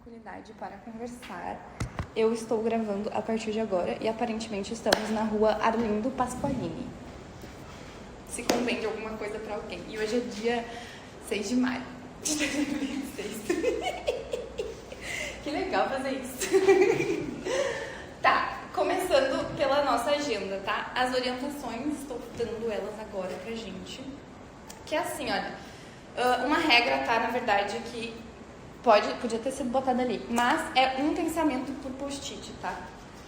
tranquilidade para conversar. Eu estou gravando a partir de agora e aparentemente estamos na rua Arlindo Pasqualini. Se convém de alguma coisa para alguém. E hoje é dia 6 de maio de 2026. Que legal fazer isso. Tá, começando pela nossa agenda, tá? As orientações, estou dando elas agora pra gente. Que é assim, olha, uma regra, tá, na verdade, que podia ter sido botada ali, mas é um pensamento por post-it, tá?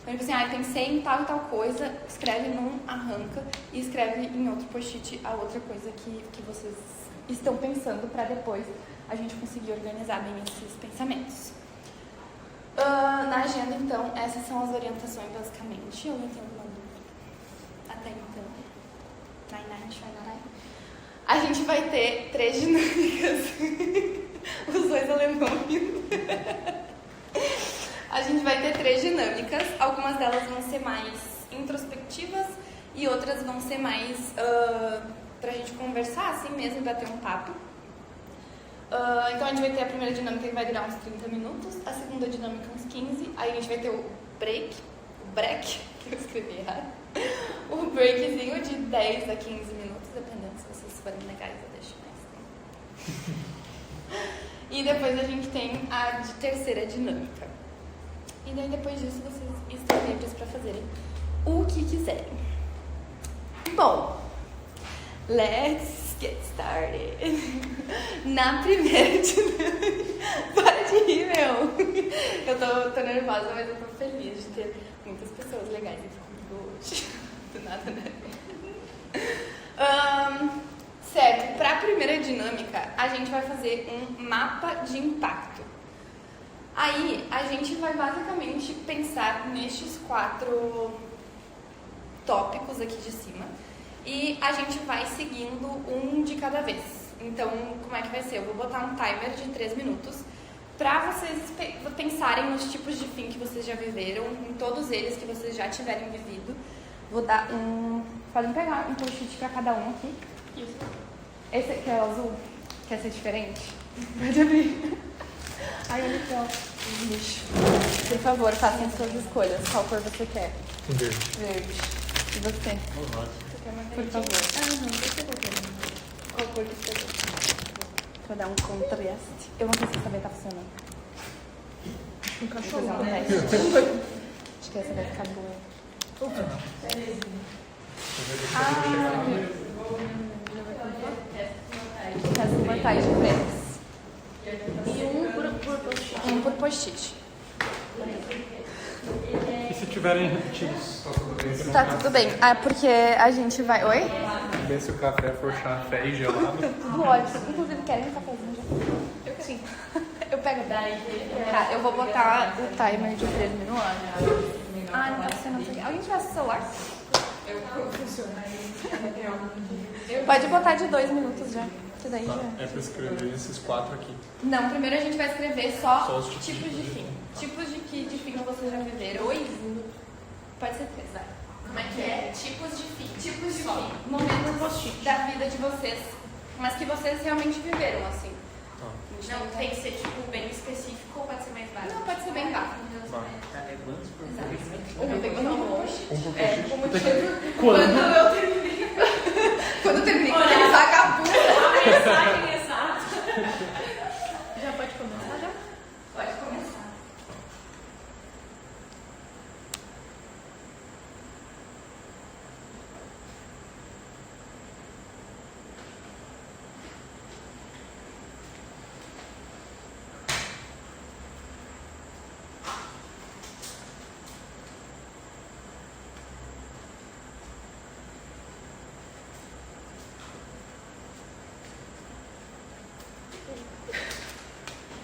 Então, tipo assim, pensei em tal e tal coisa, escreve num, arranca e escreve em outro post-it a outra coisa que vocês estão pensando pra depois a gente conseguir organizar bem esses pensamentos. Na agenda, então, essas são as orientações, basicamente. Eu não tenho alguma dúvida. Até então. A gente vai ter 3 dinâmicas. Os dois alemães. A gente vai ter 3 dinâmicas. Algumas delas vão ser mais introspectivas e outras vão ser mais pra gente conversar assim mesmo e bater um papo. Então a gente vai ter a primeira dinâmica que vai durar uns 30 minutos, a segunda dinâmica uns 15, aí a gente vai ter o break, que eu escrevi errado, o breakzinho de 10 a 15 minutos, dependendo se vocês forem legais eu deixo mais tempo. E depois a gente tem a terceira dinâmica. E daí depois disso vocês estão livres para fazerem o que quiserem. Bom, let's get started. Na primeira dinâmica. Para de rir, meu. Eu tô nervosa, mas eu tô feliz de ter muitas pessoas legais aqui comigo hoje. Do nada, né? Certo, para a primeira dinâmica, a gente vai fazer um mapa de impacto. Aí, a gente vai basicamente pensar nestes 4 tópicos aqui de cima. E a gente vai seguindo um de cada vez. Então, como é que vai ser? Eu vou botar um timer de 3 minutos para vocês pensarem nos tipos de fim que vocês já viveram, em todos eles que vocês já tiverem vivido. Vou dar podem pegar um post-it para cada um aqui. Isso. Esse aqui é o azul. Quer ser diferente? Pode abrir. Ai, olha aqui, ó. Lixo. Por favor, façam suas escolhas. Qual cor você quer? Verde. Verde. E você? Por favor. Não, deixa eu ver. Qual cor que você quer? Pra dar um contraste. Eu não sei se essa vai estar funcionando. Um cachorro. Vou fazer um teste. Acho que essa vai ficar boa. Essa vantagem pretas. E um por post-it. E se tiverem repetidos? Tá tudo bem. Porque a gente vai... Oi? Ver se o café for chafé e gelado. Tudo ótimo. Inclusive, querem um cafezinho já? Eu sim. Eu pego. Tá, eu vou botar o timer de 3 minutos. Não tá funcionando. Alguém tivesse o celular? Eu funciono. Pode botar de 2 minutos já. Que daí já... É pra escrever esses 4 aqui. Não, primeiro a gente vai escrever só os tipos de fim. Tipos de que de fim vocês já viveram. Pode ser 3, vai. Como é que é? Tipos de fim. Tipos de fim. Momentos da vida de vocês, mas que vocês realmente viveram, assim. Não tem que ser tipo bem específico ou pode ser mais vago? Não, pode ser bem vago. Eu tenho que mandar um post. Quando eu terminei. Quando eu terminei, quando ele saca a puta. A mensagem exata. Já pode começar, já? Pode começar.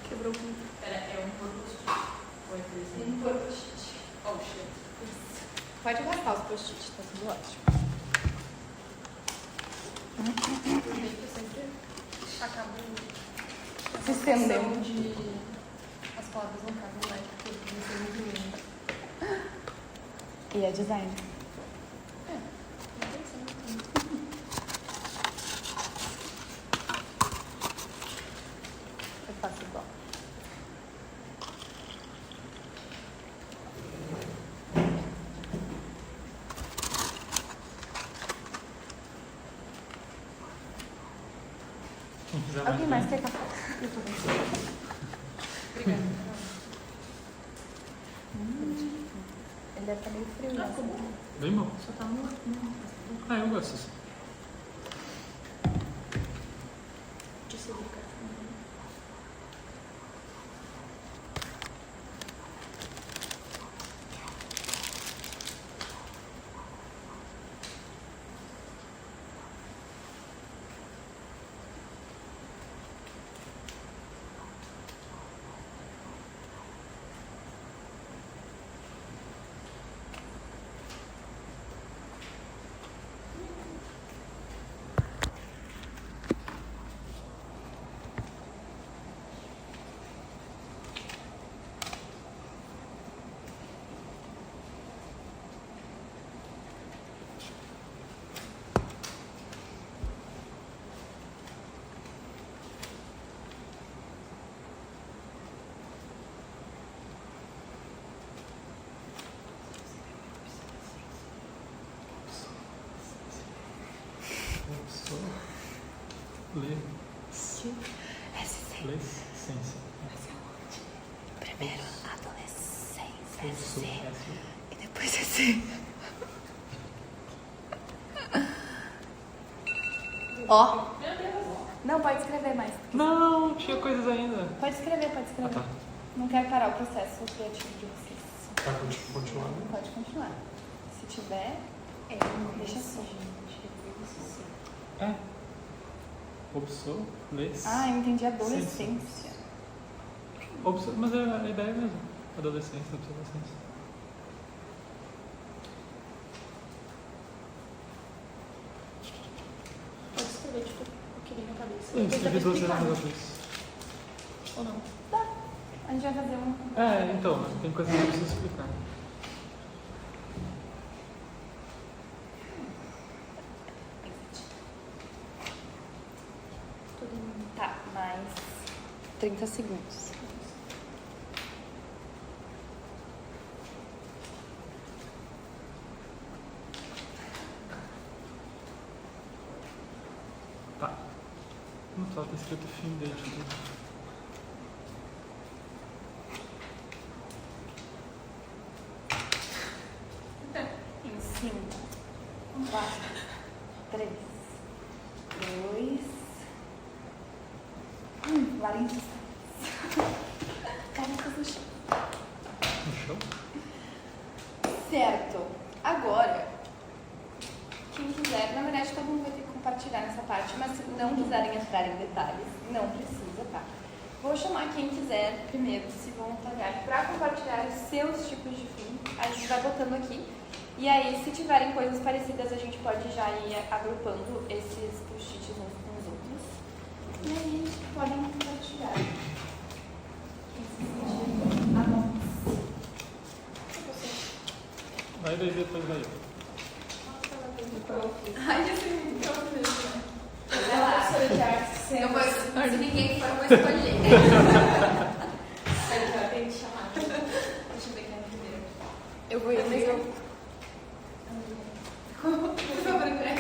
Quebrou muito. É um por post-it. Um por post-it. Oh, shit. Pode arrastar os post-its, tá tudo ótimo. Por bem que eu sempre acabo Se estendendo. as palavras não cabem mais, porque eu sou muito linda. E é design. Não tem que ser muito. Eu faço igual. mais que café. Obrigada. Ele deve estar meio frio, né? Bem bom. Só tá no... Ah, eu gosto assim. de silicone. Lescência. Primeiro, adolescência. Isso. E depois é C. Ó. Não, pode escrever mais. Não, tinha coisas ainda. Pode escrever, pode escrever. Ah, tá. Não quero parar o processo criativo de vocês. Tá continuando? Pode continuar. Se tiver, deixa assim. É. Opção, lês. Ah, eu entendi adolescência. Mas é a ideia mesmo. Adolescência, observância. Pode escrever, tipo, o que vem na cabeça. Eu Depois escrevi dá pra 12 explicar. anos depois. Ou não? A gente vai fazer um. É, então, tem coisa que eu preciso explicar. Tá, mais 30 segundos. Tá. No tal tá escrito fim date. Em 5, 4, 3, 2, 1. Laringe. Canetas no chão. No chão? Certo. Agora, quem quiser, na verdade todo mundo vai ter que compartilhar nessa parte, mas se não quiserem entrar em detalhes, não precisa, tá? Vou chamar quem quiser primeiro se voluntariar para compartilhar os seus tipos de fim. A gente vai botando aqui. E aí, se tiverem coisas parecidas, a gente pode já ir agrupando esses post-its uns com os outros. E aí, podem compartilhar. Quem se sentir à vontade. Vai daí depois vai. Ai, esse é muito mesmo. Vai lá, professora de artes. Eu vou, se ninguém for, eu vou escolher. Aí já tem que chamar. Deixa eu ver quem é o primeiro. Eu vou ir, mas eu... Por favor, André.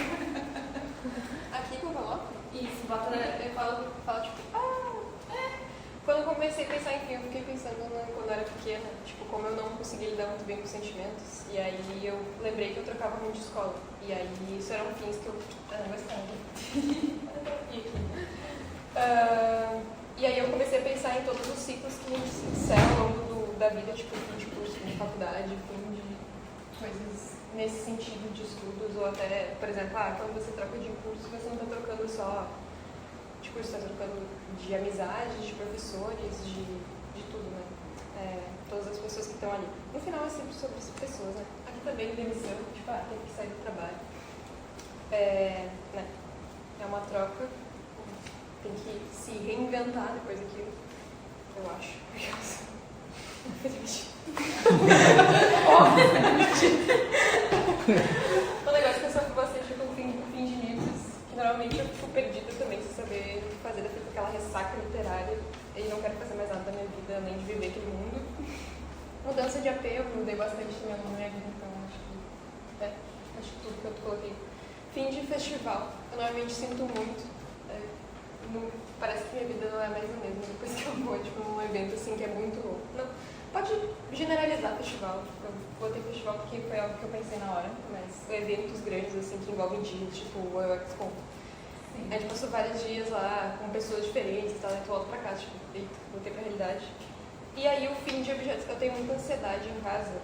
Aqui que eu coloco? Isso, bota na... Eu falo tipo... Quando eu comecei a pensar em filme, eu fiquei pensando quando eu era pequena. Tipo, como eu não conseguia lidar muito bem com sentimentos. E aí eu lembrei que eu trocava muito de escola. E aí isso eram fins que eu... gostava. E aí eu comecei a pensar em todos os ciclos que a gente se encerra ao longo da vida, tipo, fim de curso, fim de faculdade, fim de coisas nesse sentido de estudos, ou até, por exemplo, quando você troca de curso, você não está trocando só de curso, está trocando de amizades, de professores, de tudo, né? Todas as pessoas que estão ali. No final é sempre sobre as pessoas, né? Aqui também demissão, tipo, tem que sair do trabalho. É uma troca, tem que se reinventar depois daquilo, eu acho. O negócio que eu sofro bastante é com o fim de livros, que normalmente eu fico perdida também, sem saber o que fazer, depois daquela ressaca literária, e não quero fazer mais nada da minha vida, além de viver aquele mundo. Mudança de AP, eu mudei bastante também na minha vida, então acho que tudo que eu coloquei. Fim de festival, eu normalmente sinto muito. parece que minha vida não é mais a mesma depois que eu vou, tipo, num evento assim que é muito... Não, pode generalizar festival, tipo, eu vou ter festival porque foi algo que eu pensei na hora, mas eventos grandes assim que envolvem dias, tipo o Royal Expo. A gente passou vários dias lá com pessoas diferentes e tal, e tu volta pra casa, tipo, eita, voltei pra realidade. E aí o fim de objetos, eu tenho muita ansiedade em casa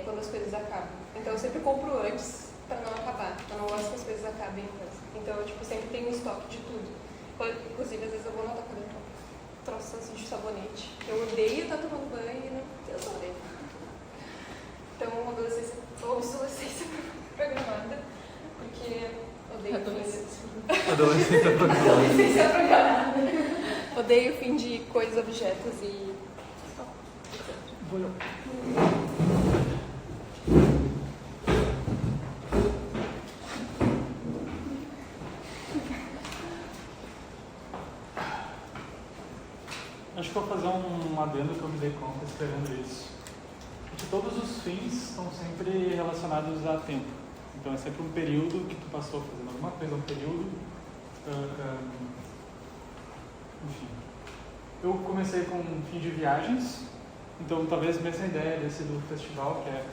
quando as coisas acabam. Então eu sempre compro antes pra não acabar, eu não gosto que as coisas acabem em casa. Então eu tipo, sempre tenho um estoque de tudo. Inclusive às vezes eu vou no atacadão, troço assim de sabonete. Eu odeio estar tomando banho e não tenho sabonete. Então uma obsolescência programada, porque odeio Adolescência programada. adolescência programada. Odeio o fim de coisas, objetos e... Acho que vou fazer um adendo que eu me dei conta escrevendo isso. Que todos os fins estão sempre relacionados a tempo. Então é sempre um período que tu passou fazendo alguma coisa, um período... enfim. Eu comecei com um fim de viagens, então talvez a mesma ideia desse do festival, que é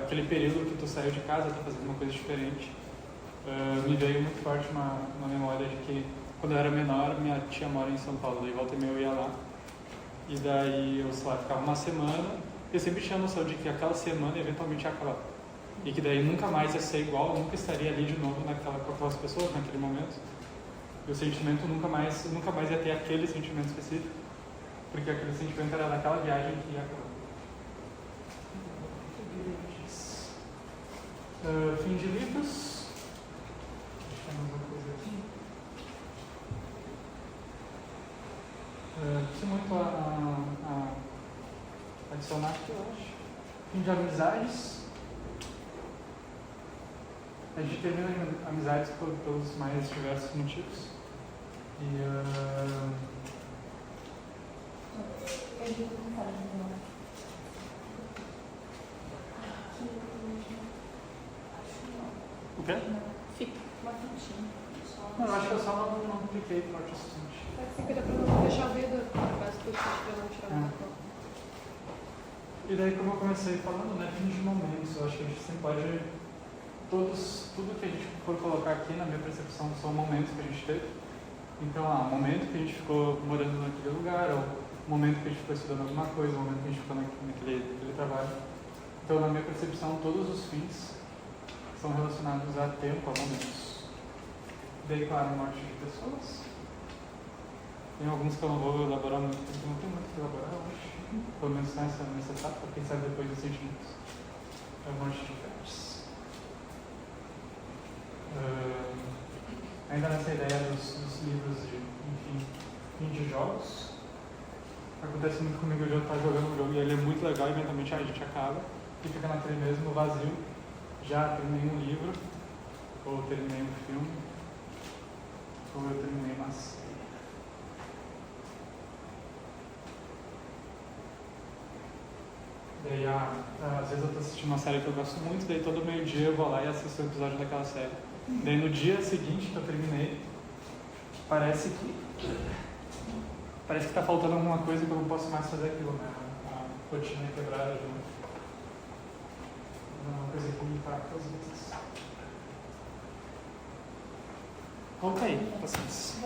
aquele período que tu saiu de casa, tá fazendo uma coisa diferente. Me veio muito forte uma memória de que quando eu era menor, minha tia mora em São Paulo, daí volta e meia eu ia lá. E daí eu, sei lá, ficava uma semana, eu sempre tinha a noção de que aquela semana eventualmente ia acabar. E que daí nunca mais ia ser igual, eu nunca estaria ali de novo com aquelas pessoas naquele momento. E o sentimento nunca mais ia ter aquele sentimento específico, porque aquele sentimento era daquela viagem que ia acabar. Fim de livros. Deixa eu ver uma coisa aqui. Preciso muito a adicionar aqui, eu acho. Fim de amizades. A gente termina amizades pelos mais diversos motivos. O quê? Uma fitinha. Não, eu acho que eu só não cliquei forte o suficiente. Você cuida pra não deixar o dedo atrás do chute pra não tirar o papel. E daí, como eu comecei falando, né, fim de momentos, eu acho que a gente sempre pode... Tudo que a gente for colocar aqui, na minha percepção, são momentos que a gente teve. Então, o momento que a gente ficou morando naquele lugar, ou o momento que a gente ficou estudando alguma coisa, o momento que a gente ficou naquele trabalho. Então, na minha percepção, todos os fins são relacionados a tempo, a momentos. Daí, claro, morte de pessoas. Tem alguns que eu não vou elaborar muito, porque não tem muito o que elaborar, eu acho. Pelo menos nessa etapa, quem sabe depois dos sentimentos. É a morte de pets. Ainda nessa ideia dos livros de, enfim, fim de jogos. Acontece muito comigo, eu já estou jogando um jogo e ele é muito legal e eventualmente a gente acaba e fica naquele mesmo vazio. Já terminei um livro, ou terminei um filme, ou eu terminei uma série. Daí, às vezes eu estou assistindo uma série que eu gosto muito, daí todo meio-dia eu vou lá e assisto um episódio daquela série. Daí no dia seguinte que eu terminei, parece que está faltando alguma coisa que eu não posso mais fazer aquilo, né? A rotina é quebrada de novo. É uma coisa que me impacta às vezes. Volta aí, paciência.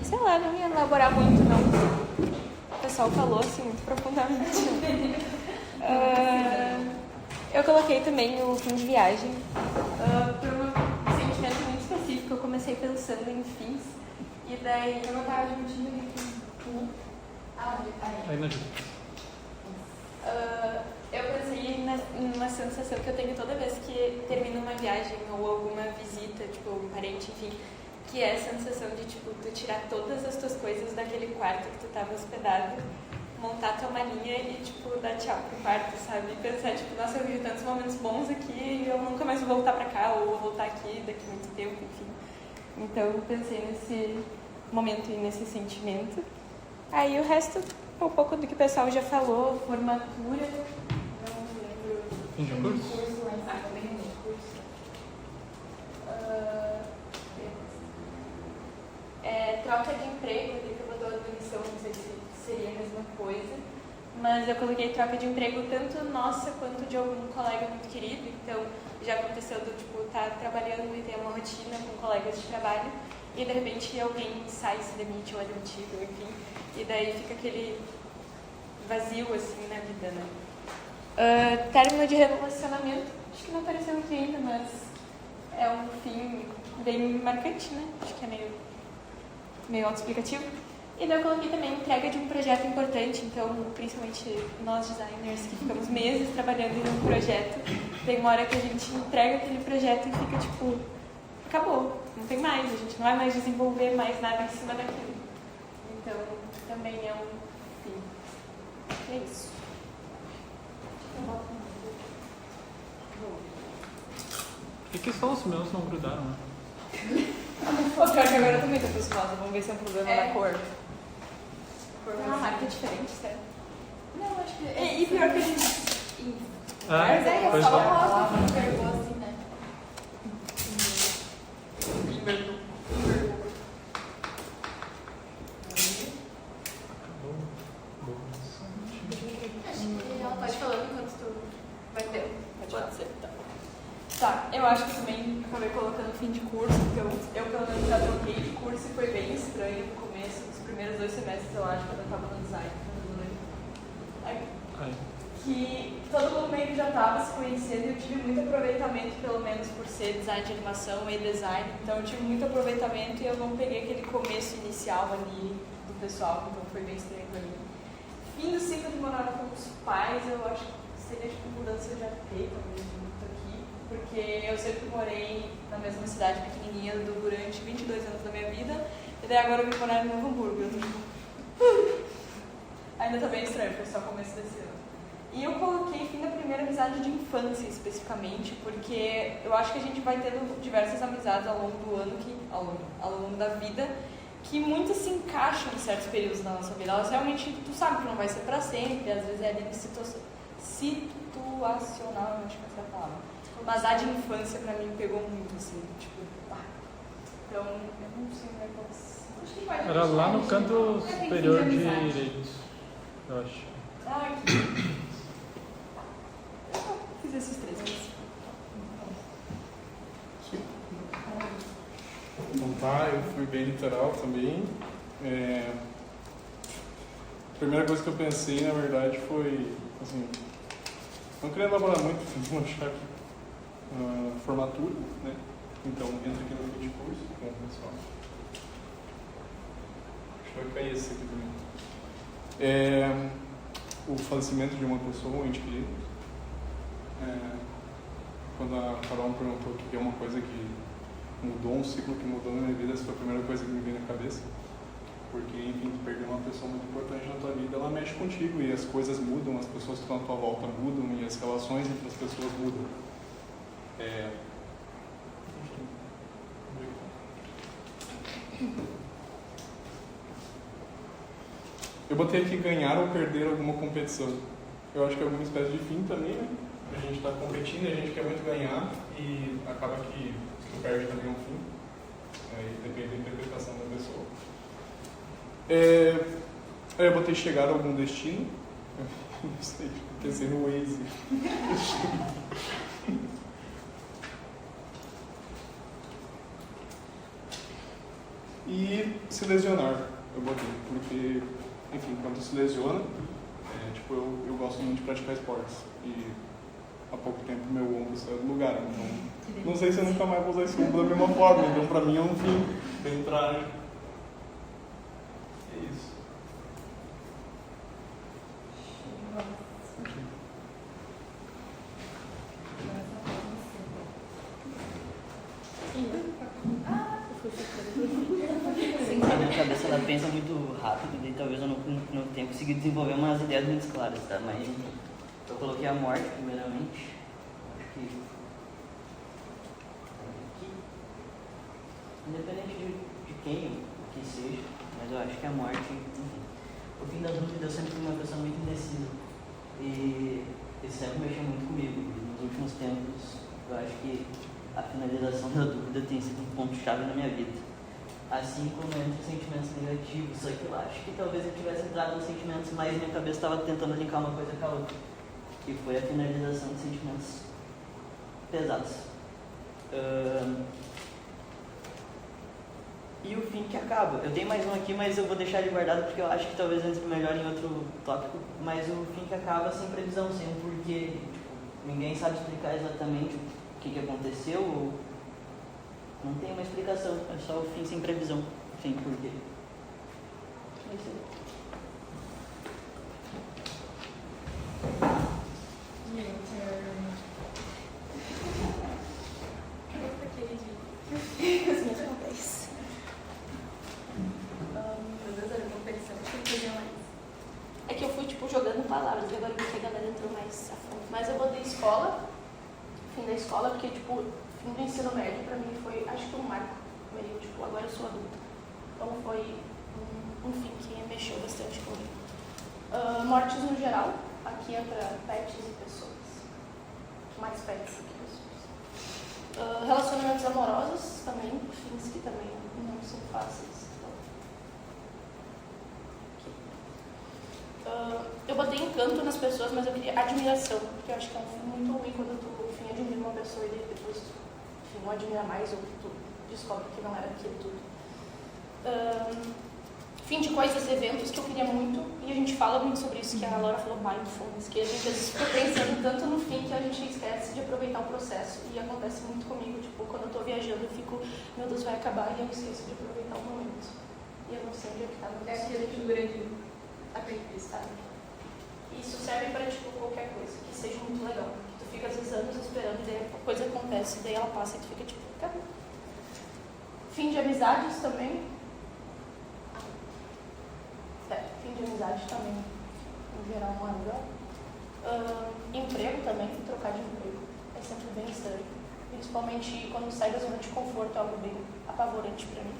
Sei lá, não ia elaborar muito não. O pessoal falou assim muito profundamente. Eu coloquei também o fim de viagem por um sentimento muito específico. Eu comecei pensando em fins e daí eu não estava admitindo aqui. Aí na gente. Eu pensei numa sensação que eu tenho toda vez que termino uma viagem ou alguma visita, tipo, um parente, enfim, que é a sensação de, tipo, tu tirar todas as tuas coisas daquele quarto que tu tava hospedado, montar tua malinha e, tipo, dar tchau pro quarto, sabe? E pensar, tipo, nossa, eu vivi tantos momentos bons aqui e eu nunca mais vou voltar pra cá ou vou voltar aqui daqui a muito tempo, enfim. Então, eu pensei nesse momento e nesse sentimento. Aí o resto, um pouco do que o pessoal já falou, formatura, não lembro Fim de curso? lá em cima, bem no curso. Troca de emprego, ele que botou a demissão, não sei se seria a mesma coisa. Mas eu coloquei troca de emprego tanto nossa quanto de algum colega muito querido. Então, já aconteceu do tipo, estar trabalhando e ter uma rotina com colegas de trabalho e de repente alguém sai, se demite ou é demitido, enfim. E daí fica aquele vazio assim na vida, né? Término de relacionamento, acho que não apareceu aqui ainda, mas é um fim bem marcante, né? Acho que é meio autoexplicativo. E daí eu coloquei também entrega de um projeto importante, então, principalmente nós designers que ficamos meses trabalhando em um projeto, tem uma hora que a gente entrega aquele projeto e fica tipo, acabou, não tem mais, a gente não vai mais desenvolver mais nada em cima daquilo. Então, também é um fim. É isso. Por que só os meus não grudaram, né? Pô, pior que agora eu também tô acostumada, vamos ver se é um problema na cor. Uma marca diferente, sério. Não, acho que... E pior que a gente... Mas é pois só é. o rosto que envergou assim, né? Envergou. Pode falar enquanto tu vai ter. Pode ser, tá. Tá, eu acho que também acabei colocando fim de curso, porque eu pelo menos já troquei de curso e foi bem estranho no começo, nos primeiros 2 semestres, eu acho, quando eu tava no design. Que todo mundo meio que já estava se conhecendo e eu tive muito aproveitamento, pelo menos por ser design de animação e design, então eu tive muito aproveitamento e eu não peguei aquele começo inicial ali do pessoal, então foi bem estranho pra mim. Fim do ciclo de morar com os pais, eu acho que seria tipo mudança de AP, talvez, muito aqui, porque eu sempre morei na mesma cidade pequenininha durante 22 anos da minha vida, e daí agora eu vim morar em Novo Hamburgo, eu tô tipo... Ainda tá bem estranho, foi só o começo desse ano. E eu coloquei fim da primeira amizade de infância, especificamente, porque eu acho que a gente vai tendo diversas amizades ao longo do ano, ao longo da vida, que muitas se encaixam em certos períodos da nossa vida. Elas realmente, tu sabe que não vai ser pra sempre, às vezes é ali situacional, eu acho que essa é a palavra. Mas a de infância pra mim pegou muito, assim, tipo, pá. Então, eu não sei como é que eu... Acho que pode... Era lá no canto superior direito, eu acho. Ai, eu fiz esses 3 meses. Então tá, eu fui bem literal também. A primeira coisa que eu pensei, na verdade, foi, assim, não queria elaborar muito, vamos achar que formatura, né? Então, entra aqui no fim de curso, com o pessoal. Acho que vai cair esse aqui também. O falecimento de uma pessoa, um ente querido. Quando a Carol me perguntou o que é uma coisa que mudou, um ciclo que mudou na minha vida, essa foi a primeira coisa que me veio na cabeça. Porque, enfim, tu perder uma pessoa muito importante na tua vida, ela mexe contigo e as coisas mudam, as pessoas que estão à tua volta mudam e as relações entre as pessoas mudam. Eu botei aqui ganhar ou perder alguma competição. Eu acho que é alguma espécie de fim também, né? A gente está competindo, a gente quer muito ganhar e acaba que tu perde também um fim. Aí depende da interpretação da pessoa. Aí eu botei chegar a algum destino. Não sei, pensei no Waze. E se lesionar, eu botei, porque, enfim, quando se lesiona, eu gosto muito de praticar esportes. E há pouco tempo meu ombro saiu do lugar, então não sei se eu nunca mais vou usar esse ombro da mesma forma, então pra mim é um fim, bem trágico. É isso. A minha cabeça ela pensa muito rápido e talvez eu não tenha conseguido desenvolver umas ideias muito claras, tá? Mas eu coloquei a morte primeiramente. Acho que independente de quem, o que seja, mas eu acho que a morte, enfim. O fim das dúvidas eu sempre fui uma pessoa muito indecisa e sempre mexeu muito comigo. últimos tempos, eu acho que a finalização da dúvida tem sido um ponto-chave na minha vida. Assim como entre sentimentos negativos, só que eu acho que talvez eu tivesse entrado nos sentimentos, mas minha cabeça estava tentando linkar uma coisa com a outra, que foi a finalização de sentimentos pesados. E o fim que acaba. Eu tenho mais um aqui, mas eu vou deixar ele guardado porque eu acho que talvez entre melhor em outro tópico. Mas o fim que acaba sem previsão, sem um porquê. Tipo, ninguém sabe explicar exatamente o que aconteceu. Ou não tem uma explicação. É só o fim sem previsão, sem porquê. É isso aí. Os meus papéis. Meu Deus, eu vou pensando o que eu fazia mais. É que eu fui, tipo, jogando palavras e agora eu vi que a galera entrou mais a fundo. Mas eu botei escola, fim da escola, porque, tipo, fim do ensino médio pra mim foi, acho que um marco meio, tipo, agora eu sou adulta. Então foi um fim que mexeu bastante comigo. Mortes no geral, aqui entra pets e pessoas. Mais pets do que pessoas. Relacionamentos amorosos também, fins que também não são fáceis. Eu botei encanto nas pessoas, mas eu queria admiração, porque eu acho que é um fim muito ruim quando tu, enfim, admira uma pessoa e depois tu, enfim, não admira mais ou tu descobre que não era aquilo tudo. Fim de coisas, eventos que eu queria muito, e a gente fala muito sobre isso, que a Laura falou mindfulness, que a gente às vezes fica pensando tanto no fim que a gente esquece de aproveitar o processo, e acontece muito comigo, tipo, quando eu tô viajando eu fico, meu Deus, vai acabar, e eu esqueço de aproveitar o momento. E eu não sei onde é que tá meu É aquele que dura de aprendiz, sabe? Isso serve para, tipo, qualquer coisa, que seja muito legal. Que tu fica às vezes anos esperando, e daí a coisa acontece, daí ela passa e tu fica tipo, acabou. Fim de amizades também. Fim de amizade também, no geral, não é legal. Emprego também, trocar de emprego. É sempre bem estranho. Principalmente quando sai da zona de conforto, é algo bem apavorante para mim.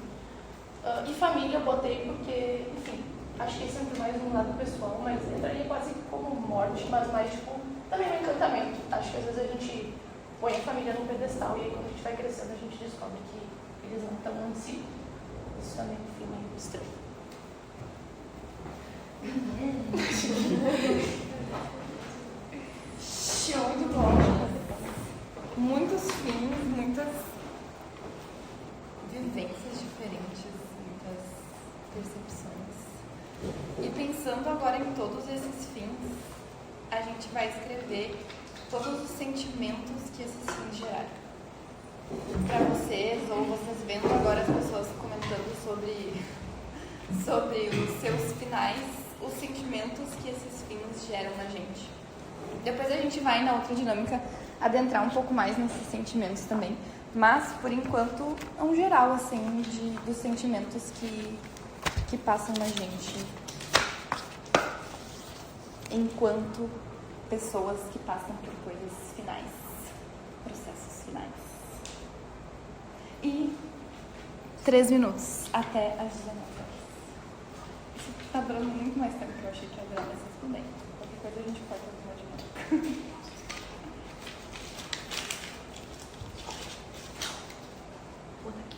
E família eu botei porque, enfim, acho que é sempre mais um lado pessoal, mas entraria quase como morte, mas mais tipo, também um encantamento. Acho que às vezes a gente põe a família num pedestal e aí quando a gente vai crescendo a gente descobre que eles não estão em si. Isso também é um fim meio estranho. Show de bola. Muitos fins, muitas vivências diferentes, muitas percepções. E pensando agora em todos esses fins, a gente vai escrever todos os sentimentos que esses fins geraram. Para vocês, ou vocês vendo agora as pessoas comentando sobre os seus finais, os sentimentos que esses fins geram na gente. Depois a gente vai na outra dinâmica adentrar um pouco mais nesses sentimentos também. Mas, por enquanto, é um geral, assim, dos sentimentos que passam na gente enquanto pessoas que passam por coisas finais, processos finais. E 3 minutos até as 19 horas. Isso tá durando muito mais tempo que eu achei que ia durar, mas tudo bem. Qualquer coisa a gente pode fazer uma dinâmica. Vou daqui,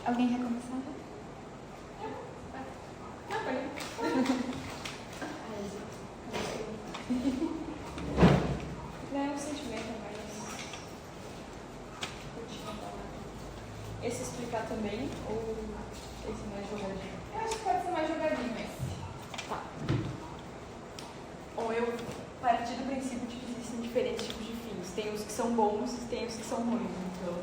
Alguém quer começar? Não é um sentimento, mas. Esse explicar também, ou esse mais jogadinho? Eu acho que pode ser mais jogadinho esse. Tá. Bom, eu parti do princípio de que existem diferentes tipos de fins. Tem os que são bons e tem os que são ruins. Então,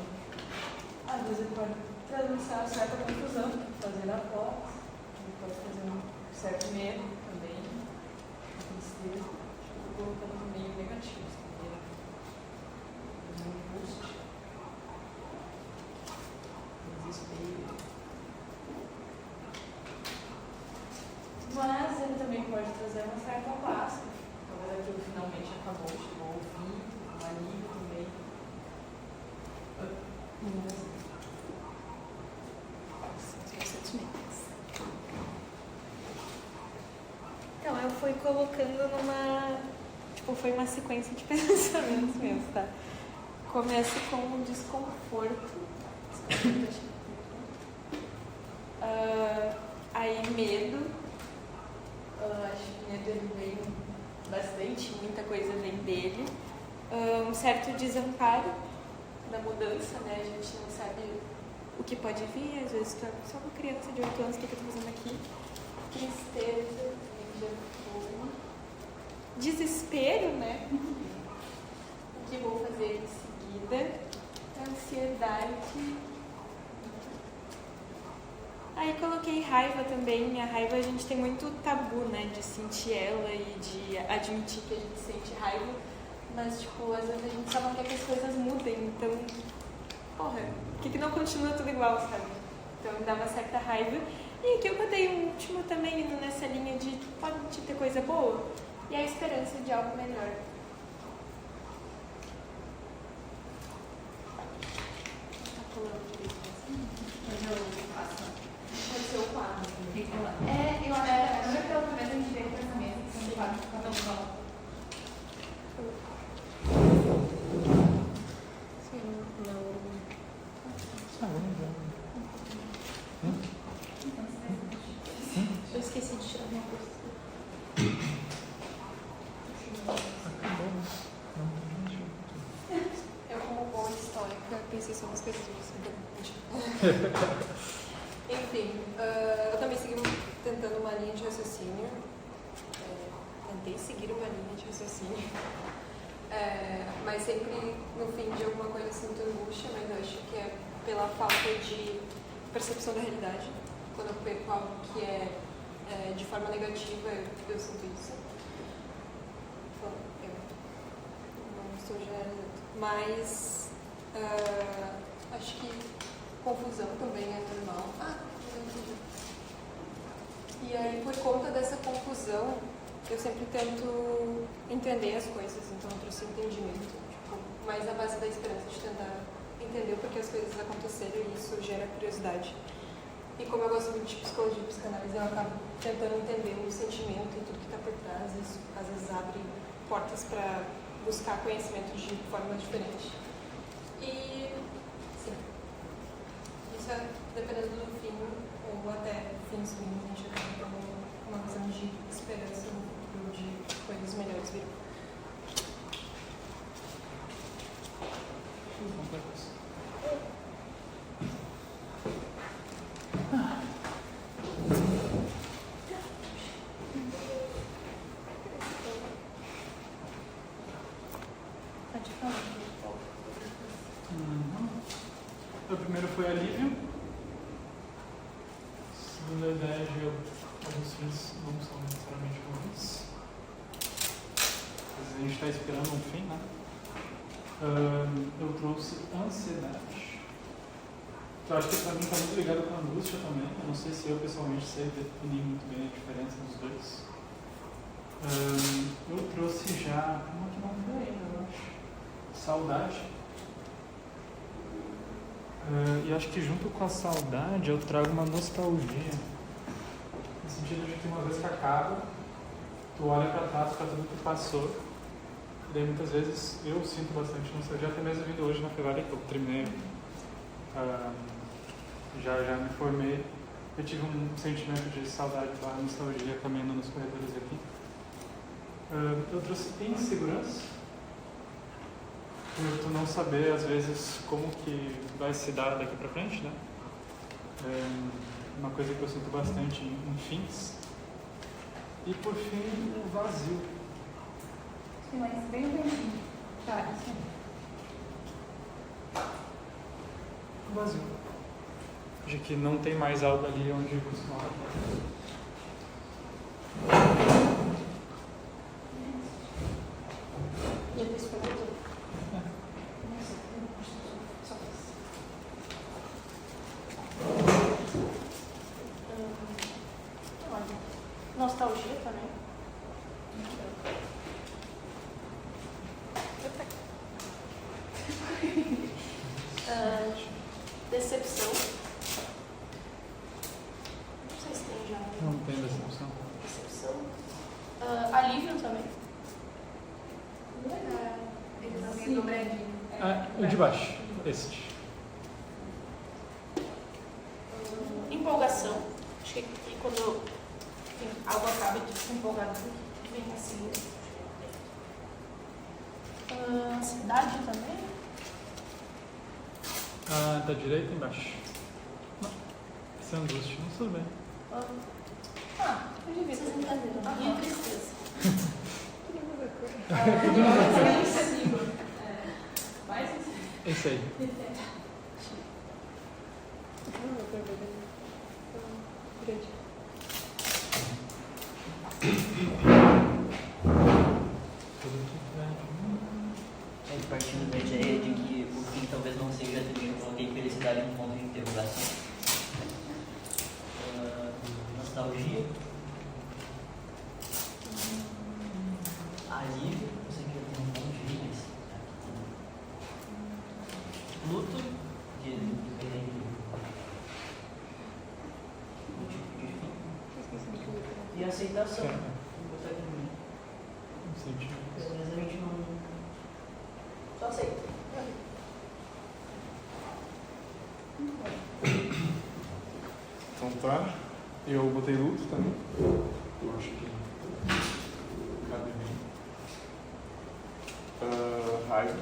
às vezes ele pode trazer certa confusão, fazer a pós, ele pode trazer um certo medo também, tristeza, colocando no meio negativo, angústia, desespero. Mas ele também pode trazer uma certa paz. Talvez aquilo finalmente acabou, chegou ao fim, um alívio também. São os sentimentos. Então, eu fui colocando numa. Tipo, foi uma sequência de pensamentos mesmo, tá? Começa com um desconforto. Aí, medo. Acho que medo ele vem bastante, muita coisa vem dele. Um certo desamparo da mudança, né? A gente não sabe o que pode vir, às vezes tu é só uma criança de 8 anos, o que eu tô fazendo aqui? Tristeza, já foi. Desespero, né? O que vou fazer em seguida? Ansiedade. Aí coloquei raiva também. A raiva, a gente tem muito tabu, né? De sentir ela e de admitir que a gente sente raiva. Mas, tipo, às vezes a gente só não quer que as coisas mudem. Então, porra, por que não continua tudo igual, sabe? Então, me dá uma certa raiva. E aqui eu botei um último também indo nessa linha de pode ter coisa boa. E a esperança de algo melhor. Tá pulando direito assim? Mas eu faço. Pode ser o quadro. É, eu acho que agora pela primeira vez a gente veio com essa mesa, que não faz cada um volta. Eu esqueci de tirar minha coisa. Eu, como boa histórica, pensei só umas coisas Enfim, eu também segui tentando uma linha de raciocínio. Tentei seguir uma linha de raciocínio. Mas sempre, no fim de alguma coisa, sinto angústia, mas eu acho que é pela falta de percepção da realidade. Quando eu perco algo que é de forma negativa, eu sinto isso. Então, eu não estou generalizando. Mas acho que confusão também é normal. E aí, por conta dessa confusão, eu sempre tento entender as coisas, então eu trouxe entendimento, tipo, mais à base da esperança de tentar entender por que as coisas aconteceram e isso gera curiosidade. E como eu gosto muito de psicologia e psicanálise, eu acabo tentando entender o sentimento e tudo que está por trás. Isso às vezes abre portas para buscar conhecimento de forma diferente. E, sim, isso é dependendo do fim ou até fins ruins, a gente tem como uma visão de esperança no futuro, de coisas melhores virão. O primeiro foi alívio. Segunda ideia de alguns fins não são necessariamente ruins. Às vezes a gente está esperando um fim, né? Eu trouxe ansiedade. Eu acho que para mim está muito ligado com a angústia também. Eu não sei se eu pessoalmente sei definir muito bem a diferença dos dois. Eu trouxe já uma que não foi ainda, eu acho. Saudade. E acho que junto com a saudade eu trago uma nostalgia. No sentido de que uma vez que acaba, tu olha para trás para tudo que passou. E daí muitas vezes eu sinto bastante nostalgia, até mesmo vindo hoje na Ferrari que eu terminei já me formei. Eu tive um sentimento de saudade, nostalgia caminhando nos corredores aqui. Eu trouxe insegurança, por tu não saber, às vezes, como que vai se dar daqui pra frente, né? Uma coisa que eu sinto bastante em fins. E, por fim, o vazio. Silêncio bem bem. Tá, isso aí. O vazio. De que não tem mais algo ali onde costumava. E a tua expectativa? Só olha, nostalgia também. Decepção. Não sei se tem já. Não tem decepção. Decepção. Alívio também. Ele dobradinho. O de baixo. Este. Empolgação. Acho que quando algo acaba de se empolgar, vem assim. Ansiedade também. Da direita embaixo. Não. Isso é angústia. Mas tudo bem. Eu devia vocês entenderam. E tristeza. Mais Esse aí. Partindo da ideia de que o fim talvez não seja triste, eu coloquei felicidade em ponto de interrogação. Nostalgia. Alívio, não sei o que eu tenho um monte de mas luto, de independente do tipo de fim. E aceitação. Não gostar de mim. Pelo menos a gente não. Só aceita. Então tá. Eu botei luto também. Eu acho que cabe bem. Raiva.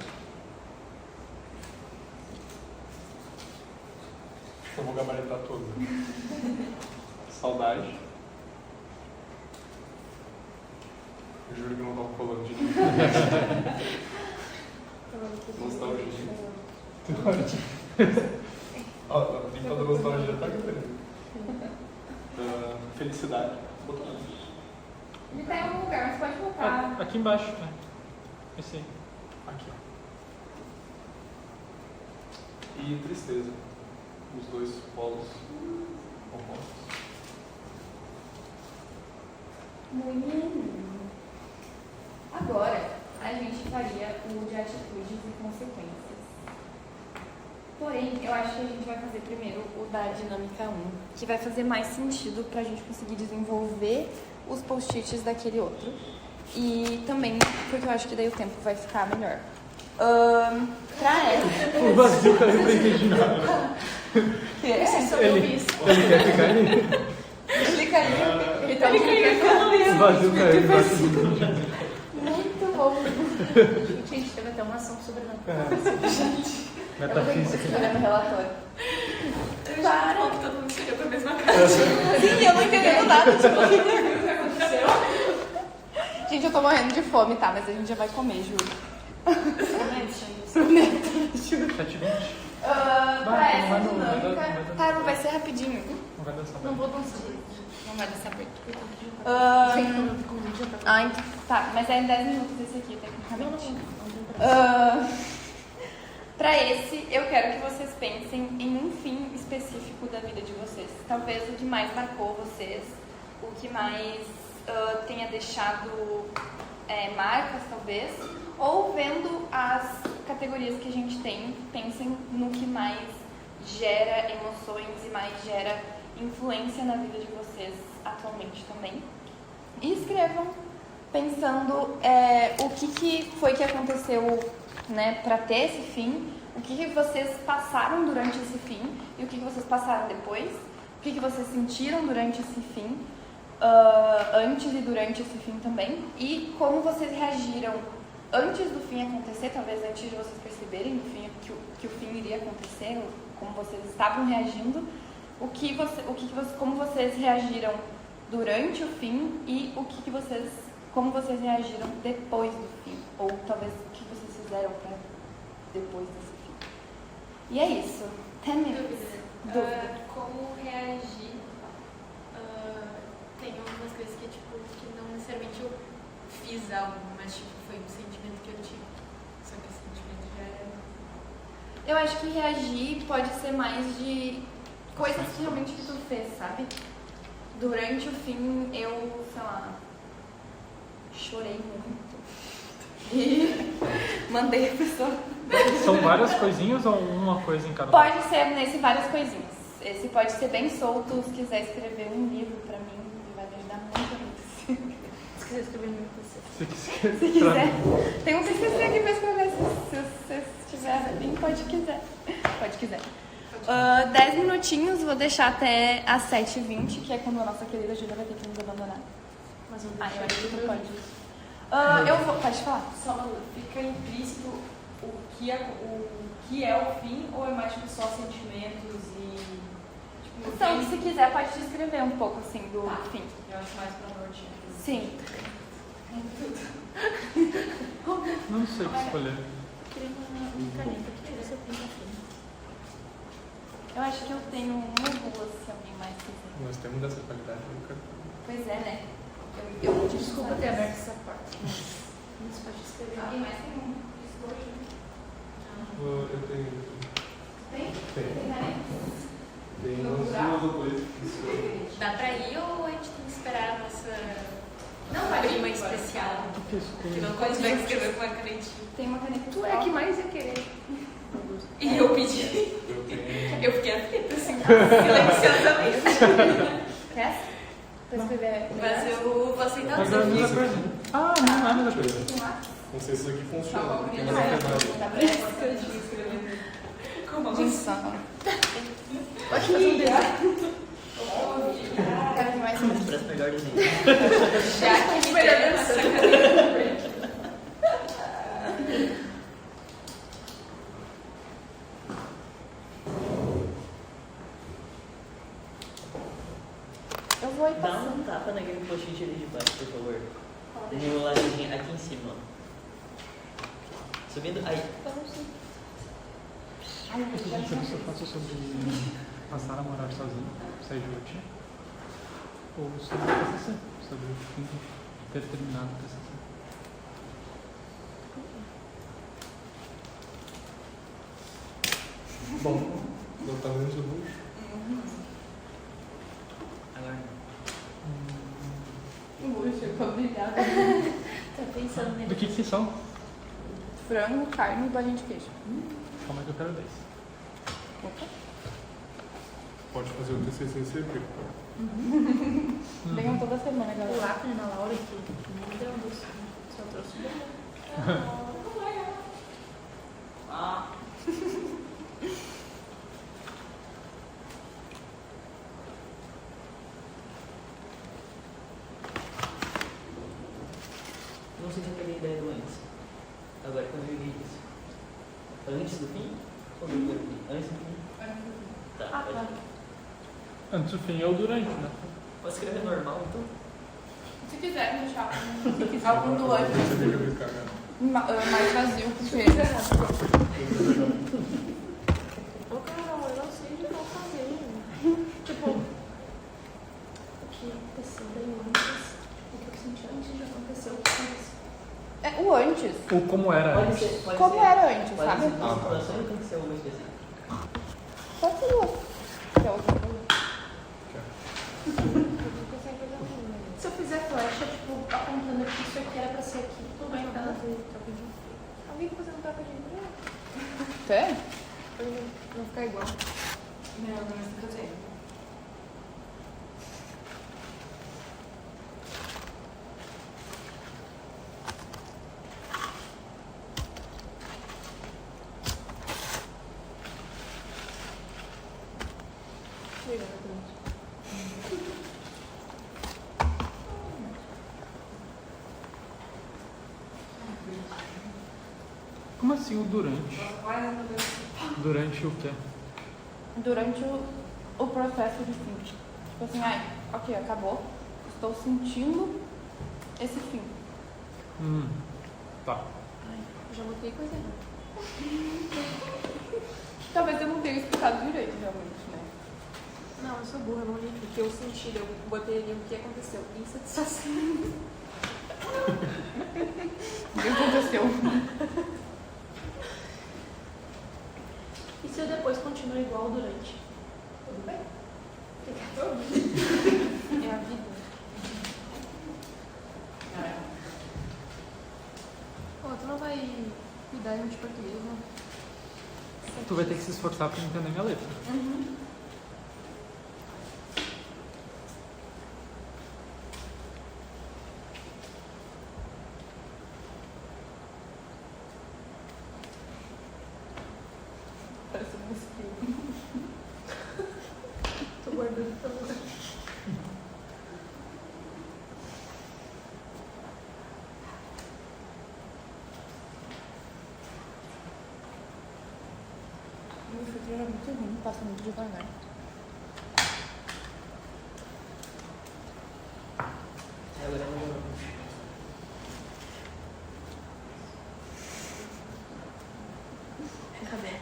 Acho que eu vou gabaritar toda. Saudade. Eu juro que eu não tava colando de novo. Nostalgia. Ó, a pinta da nostalgia tá aqui. Felicidade. Botar. Ele tá em algum lugar, mas pode botar. Aqui embaixo, né? Esse aí. Aqui, ó. E tristeza. Os dois polos opostos. Muito lindo. Agora, a gente faria o de atitudes e consequências. Porém, eu acho que a gente vai fazer primeiro o da dinâmica 1, que vai fazer mais sentido pra gente conseguir desenvolver os post-its daquele outro. E também porque eu acho que daí o tempo vai ficar melhor. Pra essa... O vazio caiu pra imaginar. Ele quer ficar ali. Ele caiu. Ele caiu. O vazio caiu embaixo do Muito bom. Gente, teve até uma ação sobrenatural. Metafísica. Olhando o relatório. Para que todo mundo chega pra mesma casa. Sim, eu não entendendo nada. Tipo, o que aconteceu? Gente, eu tô morrendo de fome, tá? Mas a gente já vai comer, juro. Pra essa dinâmica... Tá, vai ser rapidinho. Não vai dançar. Não vou dançar. Não vai dançar muito. Ah, Então, tá, mas é em 10 minutos esse aqui, tecnicamente. Pra esse, eu quero que vocês pensem em um fim específico da vida de vocês. Talvez o que mais marcou vocês, o que mais tenha deixado marcas, talvez. Ou vendo as categorias que a gente tem, pensem no que mais gera emoções e mais gera influência na vida de vocês atualmente também. E escrevam pensando o que foi que aconteceu, né, para ter esse fim, o que vocês passaram durante esse fim e e o que vocês passaram depois, o que vocês sentiram durante esse fim, antes e durante esse fim também, e como vocês reagiram antes do fim acontecer, talvez antes de vocês perceberem que o fim iria acontecer, como vocês estavam reagindo, como vocês reagiram durante o fim e como vocês reagiram depois do fim, ou talvez o que vocês fizeram para depois desse fim. E é isso. 10 minutes. Dúvida. Como reagir? Tem algumas coisas que, que não necessariamente eu fiz algo, mas, foi um sentimento que eu tive. Só que esse sentimento já era... Eu acho que reagir pode ser mais de coisas que realmente que tu fez, sabe? Durante o fim, eu, sei lá, chorei muito. E mandei a pessoa. São várias coisinhas ou uma coisa em cada um? Pode ser nesse várias coisinhas. Esse pode ser bem solto. Se quiser escrever um livro pra mim, vai me ajudar muito. Se quiser escrever no meu TCC. Se quiser. Tem um TCC aqui pra escrever. Se você estiver afim, pode quiser. 10 minutinhos, vou deixar até às 7h20, que é quando a nossa querida Júlia vai ter que nos abandonar. Mas eu Eu acho que tu pode. Eu vou. Pode falar. Só fica implícito o que é o fim, ou é mais só sentimentos e Então, se quiser, pode descrever um pouco assim do fim. Eu acho mais pra norte. Sim. Não sei o que escolher. Eu queria uma caneta. Queria ver se eu tenho aqui. Eu acho que eu tenho uma ou duas, se alguém mais quiser. Nós temos dessa qualidade no cartão. Pois é, né? Desculpa ter aberto essa porta. Mas pode escrever. Alguém mais tem um? Eu tenho. Tem? Tem. Tem caneta? Tem umas ou dois. Dá pra ir ou a gente tem que esperar a nossa Não, pode prima ir. especial? O que escolher? Que não consegue escrever com uma canetinha. Tem uma caneta. Tu é que mais ia querer. E eu pedi. Eu tenho. Eu fiquei aflita, assim, silenciosamente. Quer? Pra escrever. Mas eu vou aceitar o Mas não é desafio. muita coisa. Ah, não é muita coisa. Não sei se isso aqui funciona. Tá bom, porque menina. não é mais. Tá bem? Como a Junção. Quero ver mais um. Parece melhor desenho. Já que me deram essa caneta. Eu vou ir Dá passando. um tapa naquele post-it ali de baixo, por favor. No ladinho, aqui em cima, ó. Subindo, aí. Você faça sobre passar a morar sozinho, sair de rotina? Ou sobre o TCC? Sobre o fim de ter terminado o TCC? Bom, não tá dentro do bucho. Agora. Obrigada. Tô pensando nele. Do que são? Frango, carne e bolinha de queijo. Calma aí que eu quero 10. Opa. Pode fazer o TCC sempre. Venham toda semana, O galera. lápis na Laura que nem deu um doce. Só trouxe um. Ah. Não sei se eu peguei a ideia do antes. Agora que eu joguei isso. Antes do fim? Ou depois do fim? Antes do fim? Tá, Ah, pode. tá. Antes do fim ou durante, né? Posso escrever normal então? Se quiser deixar algum do antes Você deixa eu descarregar. mais vazio, porque Ô, Carol, eu não sei o que eu vou fazer. Tipo, o que aconteceu daí antes, o que eu senti antes de acontecer o que aconteceu. é o antes. Ou como era Pode antes? ser, pode Como ser. era antes, Pode sabe? ser uma situação ou tem que ser uma específica? Pode ser duas. Que é outra coisa. Se eu fizer flecha, tipo, apontando que isso aqui era pra ser aqui, tudo bem, tá? Alguém fazendo troca de ideia? Tem? Pra não ficar igual. Não, não é fazer. Como assim o durante? Durante o quê? Durante o processo de fim. Tipo assim, ai, ok, acabou. Estou sentindo esse fim. Tá. Já botei coisa errada. Talvez eu não tenha explicado direito, realmente, né? Não, eu sou burra, eu não li o que eu senti, eu botei ali o que aconteceu. Insatisfação. O que aconteceu? E se eu depois continuo igual durante? Tudo bem? É a vida. Pô, tu não vai cuidar de português, né? Tu vai ter que se esforçar pra entender minha letra. Parece um espinho. Tô guardando pra agora. Meu futuro era muito ruim, passa muito devagar. Agora eu Cadê?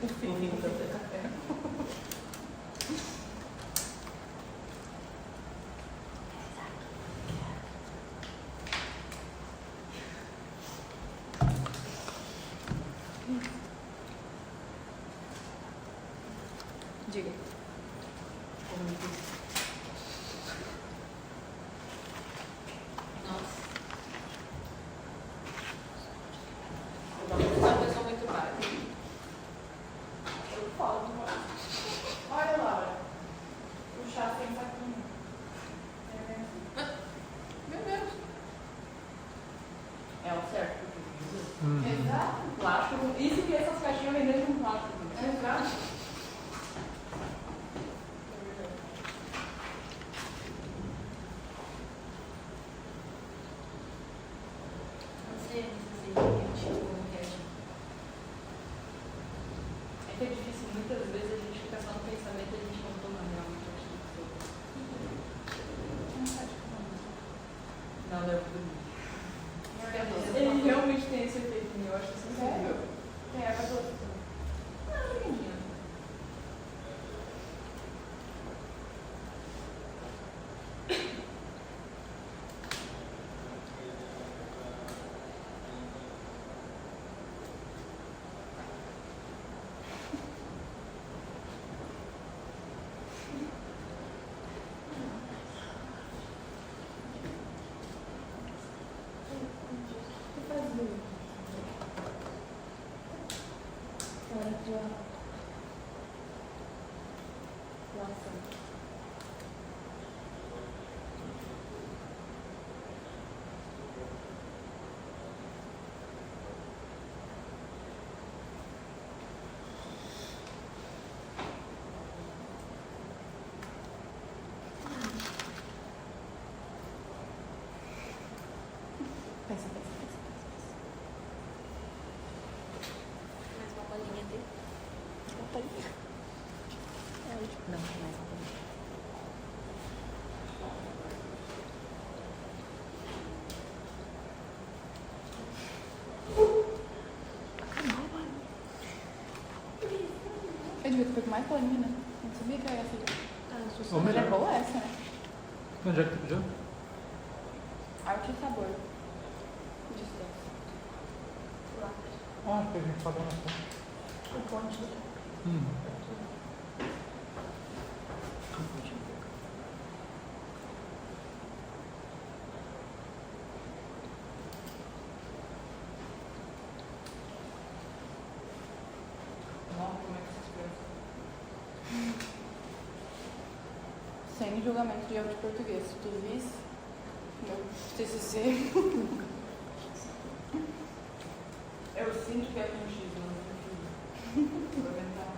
o fim do café. Diga. Eu sou uma pessoa muito básica. Eu falo, olha, Laura, o chá sem saquinho. Meu Deus. É o certo. Exato. Plástico. Isso que essas caixinhas venderam com plástico. Exato. É que é difícil, muitas vezes a gente fica só no pensamento e a gente não toma realmente a atitude. Não, não é Ele realmente tem esse efeito em mim, eu acho isso incrível. Tem erva doce também. Não, menina. Pensa. Mais uma bolinha dele. Uma palhinha. É a última. Não, mais uma palhinha. Eu devia ter feito mais bolinha, né? Não sabia que era essa. Ah, sou Ou só. Mas é melhor. boa essa, né? Onde é que tu pediu? Arte e sabor. Distância. Ah, que a gente falou na frente. O ponte dele. Nossa, como é que se expressa? Sem julgamento de erro de português. Se tu vis, meu TCC. Eu sinto que é com X, mas não é com X. Vou inventar.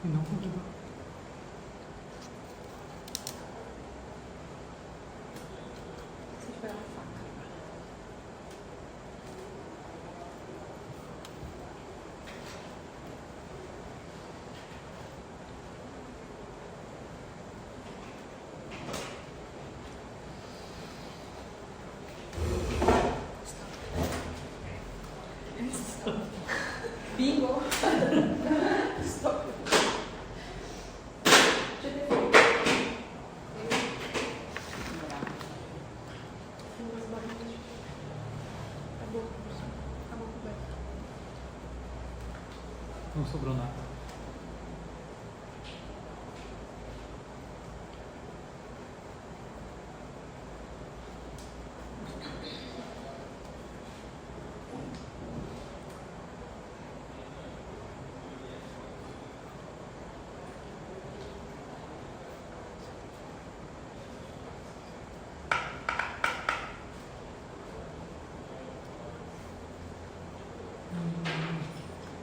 E não convidou. Se eu tiver uma faca. Bingo! Stop! Não sobrou nada.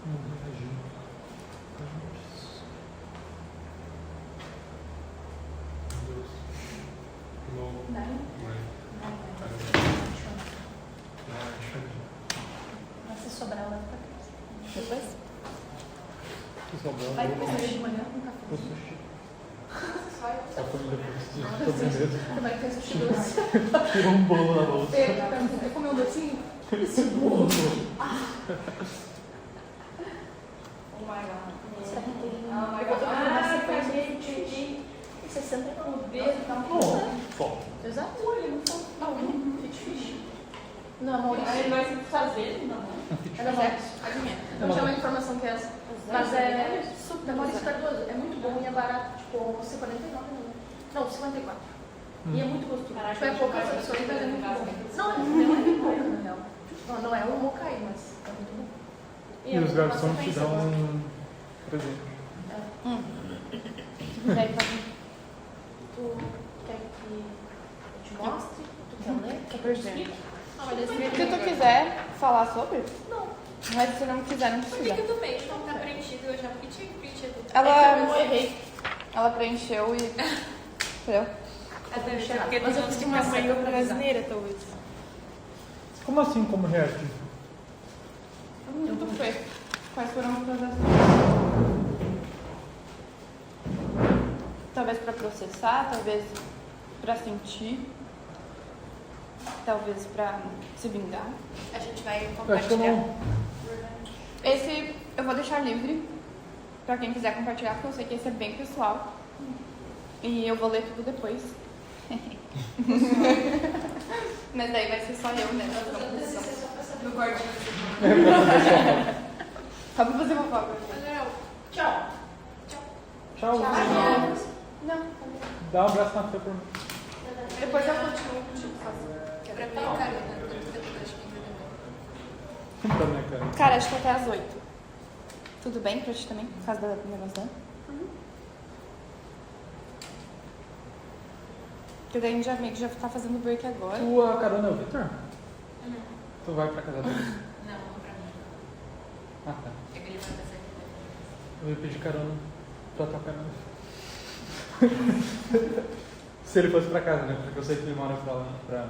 Não reagiu. Meu Deus. Não. Mas se sobrar, ela vai pra casa. Depois? Se sobrar, Vai eu comer vou cerveja de manhã com café. o sushi. Só come depois de sobremesa. Tu vai ter sushi doce. Tira um bolo na bolsa. Quer comer um docinho? Esse bolo. Oh my god. Será que tem? Oh my Eu vou god. tomar uma sequência caguei, de entendi. 69. Dedo, tá Bom, só. Exato. Olha, não foi. Não, fit fish. Não, Maurício. Aí ele vai se fazer? Não. É da Maurício. Adivinha. Não tinha uma informação que é essa. Mas é super Maurício Cardoso. É muito bom e é barato. Tipo, 59 não, 54. E é muito gostoso. Caraca, Tipo, é eu poucas acho que opções, mas é muito vai bom. ser Não, não é nem pouca, na real. Não é um mocaí, mas é muito bom. E os garçons te dão um presente. Daí pode. Tu quer que eu te mostre? Tu quer ler? Quer que eu te Presente. explique? Ah, mas esse Se tu quiser falar sobre, Não. mas se não quiser, não Por que precisa. que tu fez? Não tá preenchido, eu já tinha preenchido. Ela, errei. ela preencheu e. Entendeu? Até porque mas eu fiz uma língua brasileira, talvez. Como assim, como reagir? O que tu fez? Quais foram as tuas ações? Talvez pra processar, talvez pra sentir, talvez pra se vingar. A gente vai Eu acho que eu compartilhar. não. Esse eu vou deixar livre pra quem quiser compartilhar, porque eu sei que esse é bem pessoal. E eu vou ler tudo depois. Mas daí vai ser só eu, né? No quarto. Só pra fazer uma foto. Tchau. Tchau. Não, Dá um abraço na Fê por mim. depois eu continuo contigo. Pra mim, Karina, eu acho que Pra minha cara. Cara, acho que até às 8. Tudo bem pra ti também? Por causa da negócio dela? Porque daí a gente já meio que já tá fazendo break agora. Tua carona é o Victor? Tu vai pra casa dele? Não, não pra mim. Ah, tá. É que ele vai fazer Eu ia pedir carona pra tua carona. Se ele fosse pra casa, né? Porque eu sei que ele mora pra lá,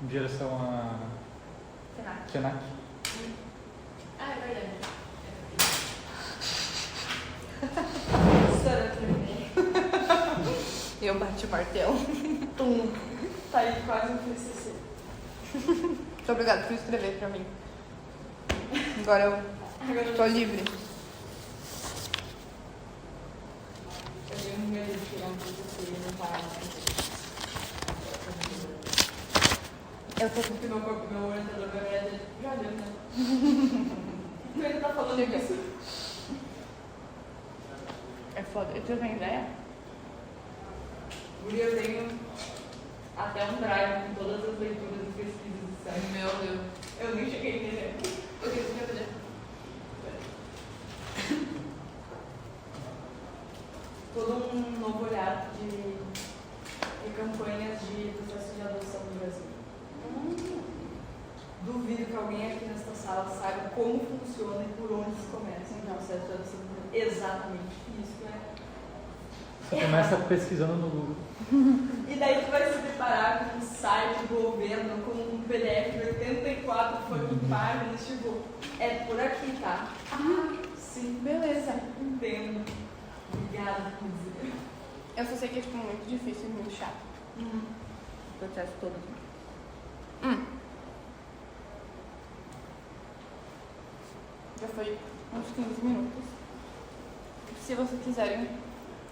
em direção a Kenak. Ah, é verdade. Eu bati o martelo. Tum. Tá aí quase um TCC. Muito obrigada por escrever pra mim. Agora eu tô livre. Eu tenho medo de tirar um TCC e não parar. Eu tô Porque meu orientador vai olhar e já deu, né? Ele tá falando Chega. isso. É foda. Eu tenho ideia? Guri, eu tenho até um drive com todas as leituras e pesquisas do site. Meu Deus. Eu nem cheguei nele. Eu tenho que fazer. Todo um novo olhar de campanhas de processo de adoção no Brasil. Duvido que alguém aqui nesta sala saiba como funciona e por onde se começa um processo de adoção. Exatamente isso, né? Você começa pesquisando no Google. E daí tu vai se deparar com um site do governo com um PDF de 84 fucking páginas, tipo, é por aqui, tá? Ah, Sim, beleza. entendo. Obrigada por dizer. Eu só sei que é tipo muito difícil e muito chato. O processo todo. Já foi uns 15 minutos. Se vocês quiserem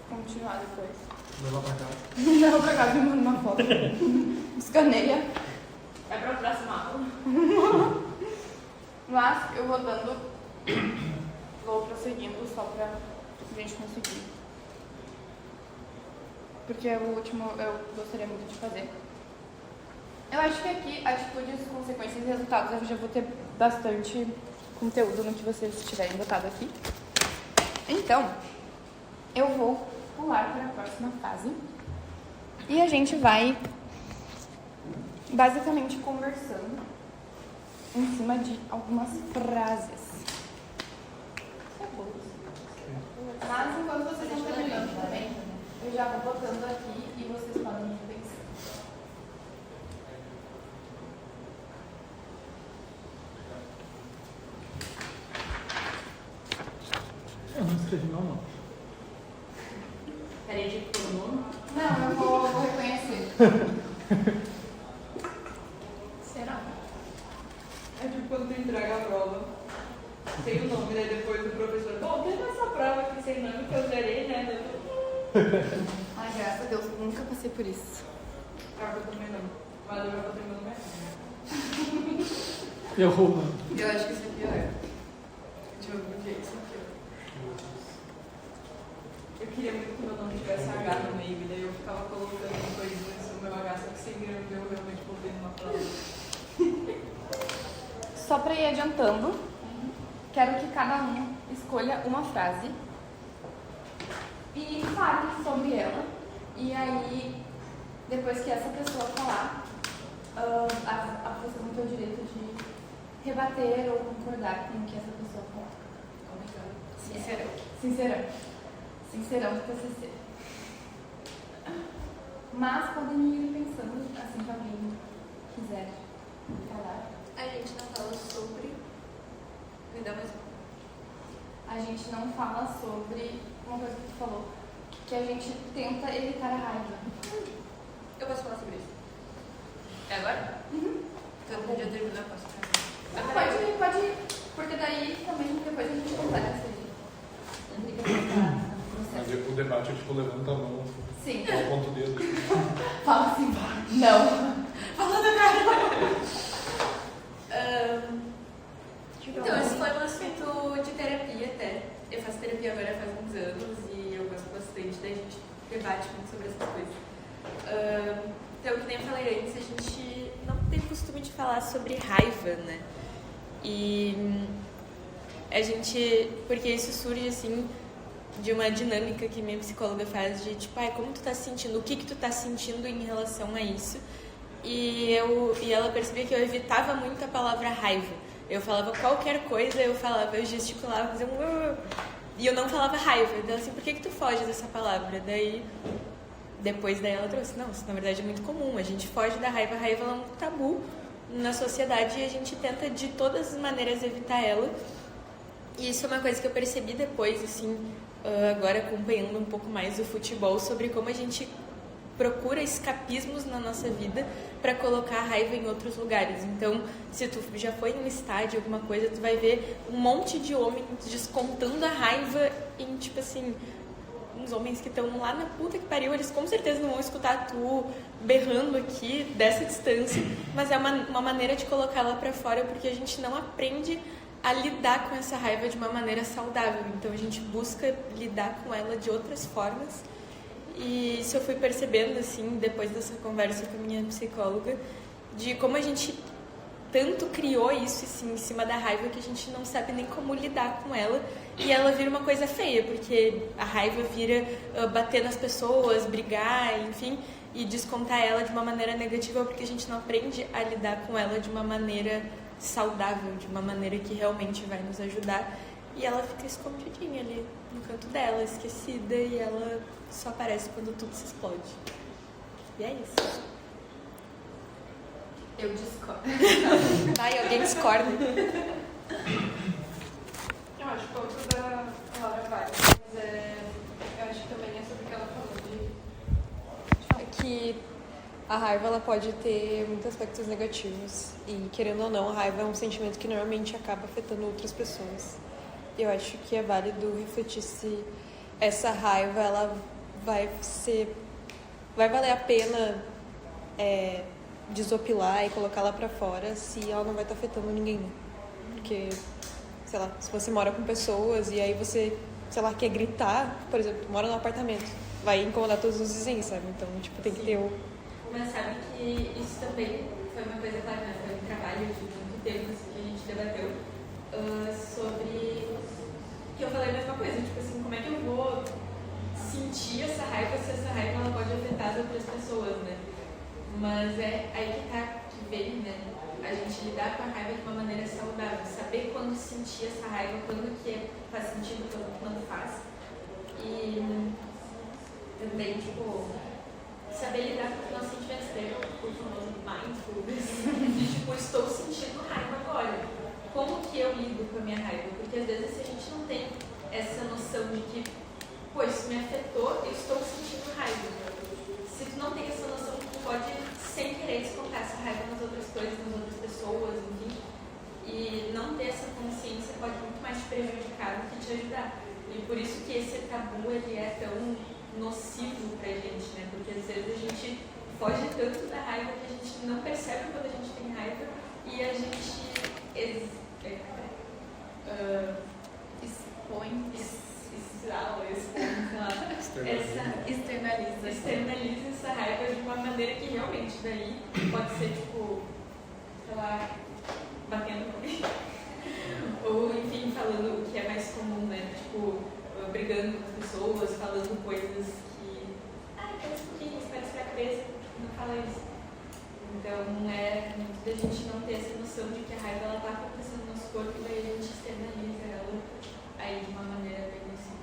continuar depois. Levar pra casa. Leva pra casa e manda uma foto. Escaneia. É pra próxima aula. Mas eu vou dando. Vou prosseguindo só pra gente conseguir. Porque é o último eu gostaria muito de fazer. Eu acho que aqui, atitudes, consequências e resultados, eu já vou ter bastante conteúdo no que vocês tiverem botado aqui. Então, eu vou pular para a próxima fase. E a gente vai basicamente conversando em cima de algumas frases. Mas enquanto vocês estão terminando também, eu já vou botando aqui e vocês podem ir pensando. Eu não escrevi meu nome. Peraí, de por nome? Não, eu vou reconhecer. Será? É tipo quando tu entrega a prova, tem o nome, daí depois o professor, bom, teve essa prova aqui sem nome que eu zerei, né? Ai, graças a Deus, nunca passei por isso. Ah, eu também não. Mas eu já botei meu nome errado. Errou, mano. Eu acho que isso é pior. De algum jeito, isso é pior. Eu queria muito que meu nome tivesse H no meio, e daí eu ficava colocando coisinhas no meu H, só que sem querer eu realmente botei numa prova. Só para ir adiantando, quero que cada um escolha uma frase e fale sobre ela. E aí, depois que essa pessoa falar, vocês vão ter o direito de rebater ou concordar com o que essa pessoa falar. Sincerão. Sincerão. Sincerão do TCC. Mas podem ir pensando, assim que alguém quiser falar. A gente não fala sobre. Me dá mais um. A gente não fala sobre uma coisa que tu falou, que a gente tenta evitar a raiva. Eu posso falar sobre isso. É agora? Então já terminou a próxima. Pode ir, porque daí também depois a gente completa essa aí. Não fica preparado no Mas processo. o debate é tipo, levanta a mão, Sim. aponta o dedo. Fala assim, não. Fala do cara. Então, esse foi um assunto de terapia até. Eu faço terapia agora faz uns anos e eu gosto bastante da gente debate muito sobre essas coisas. Então, que nem eu falei antes, a gente não tem costume de falar sobre raiva, né? E a gente, porque isso surge assim de uma dinâmica que minha psicóloga faz de tipo, como tu tá se sentindo, o que tu tá sentindo em relação a isso. E ela percebia que eu evitava muito a palavra raiva. Eu falava qualquer coisa, eu gesticulava, fazia e eu não falava raiva. Então, assim, por que tu foge dessa palavra? Depois ela trouxe, não, isso na verdade é muito comum, a gente foge da raiva. A raiva é um tabu na sociedade e a gente tenta de todas as maneiras evitar ela. E isso é uma coisa que eu percebi depois, assim, agora acompanhando um pouco mais o futebol, sobre como a gente procura escapismos na nossa vida para colocar a raiva em outros lugares. Então, se tu já foi em um estádio, alguma coisa, tu vai ver um monte de homens descontando a raiva em, tipo assim, uns homens que estão lá na puta que pariu, eles com certeza não vão escutar tu berrando aqui dessa distância, mas é uma maneira de colocá-la para fora, porque a gente não aprende a lidar com essa raiva de uma maneira saudável. Então, a gente busca lidar com ela de outras formas. E isso eu fui percebendo, assim, depois dessa conversa com a minha psicóloga, de como a gente tanto criou isso, assim, em cima da raiva, que a gente não sabe nem como lidar com ela. E ela vira uma coisa feia, porque a raiva vira bater nas pessoas, brigar, enfim, e descontar ela de uma maneira negativa, porque a gente não aprende a lidar com ela de uma maneira saudável, de uma maneira que realmente vai nos ajudar. E ela fica escondidinha ali no canto dela, esquecida, e ela só aparece quando tudo se explode. E é isso. Eu discordo. Vai, alguém discorda. Eu acho que o outro da Laura vale, mas eu acho que também é sobre o que ela falou de Que a raiva ela pode ter muitos aspectos negativos. E, querendo ou não, a raiva é um sentimento que normalmente acaba afetando outras pessoas. Eu acho que é válido refletir se essa raiva ela vai valer a pena desopilar e colocá-la pra fora se ela não vai estar afetando ninguém, né? Porque, sei lá, se você mora com pessoas e aí você, sei lá, quer gritar, por exemplo, mora num apartamento, vai incomodar todos os vizinhos, sabe? Então, tipo, tem que ter o... Mas sabe que isso também foi uma coisa, claro, né? Foi um trabalho de muito tempo assim, que a gente debateu sobre... que eu falei a mesma coisa, tipo assim, como é que eu vou sentir essa raiva se essa raiva ela pode afetar as outras pessoas, né? Mas é aí que tá, que vem, né? A gente lidar com a raiva de uma maneira saudável, saber quando sentir essa raiva, quando que faz sentido, quando que não faz. E também, tipo, saber lidar com os nossos sentimentos, ter o famoso mindfulness, de tipo, estou sentindo raiva agora. Como que eu lido com a minha raiva? Porque às vezes se a gente não tem essa noção de que, pô, isso me afetou, eu estou sentindo raiva. Se tu não tem essa noção, tu pode, sem querer, descontar essa raiva nas outras coisas, nas outras pessoas, enfim. E não ter essa consciência pode muito mais te prejudicar do que te ajudar. E por isso que esse tabu, ele é tão nocivo pra gente, né? Porque às vezes a gente foge tanto da raiva que a gente não percebe quando a gente tem raiva e a gente externaliza essa raiva de uma maneira que realmente daí pode ser tipo, sei lá, batendo com alguém. Ou enfim, falando o que é mais comum, né? Tipo, brigando com as pessoas, falando coisas que parece um pouquinho, parece que a cabeça não fala isso. Então é muito da gente não ter essa noção de que a raiva ela tá acontecendo no nosso corpo e daí a gente externaliza ela aí de uma maneira bem assim.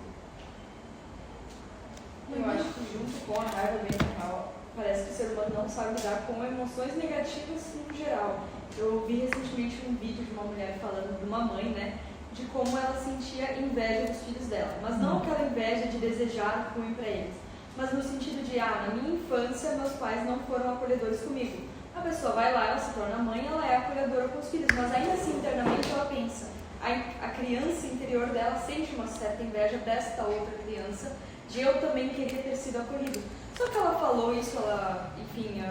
Eu acho que junto com a raiva bem normal, parece que o ser humano não sabe lidar com emoções negativas no geral. Eu vi recentemente um vídeo de uma mulher falando de uma mãe, né, de como ela sentia inveja dos filhos dela. Mas não aquela inveja de desejar ruim para eles, mas no sentido de, na minha infância meus pais não foram acolhedores comigo. A pessoa vai lá, ela se torna mãe, ela é acolhedora com os filhos, mas ainda assim internamente ela pensa. A criança interior dela sente uma certa inveja desta outra criança, de eu também queria ter sido acolhido. Só que ela falou isso, ela, enfim,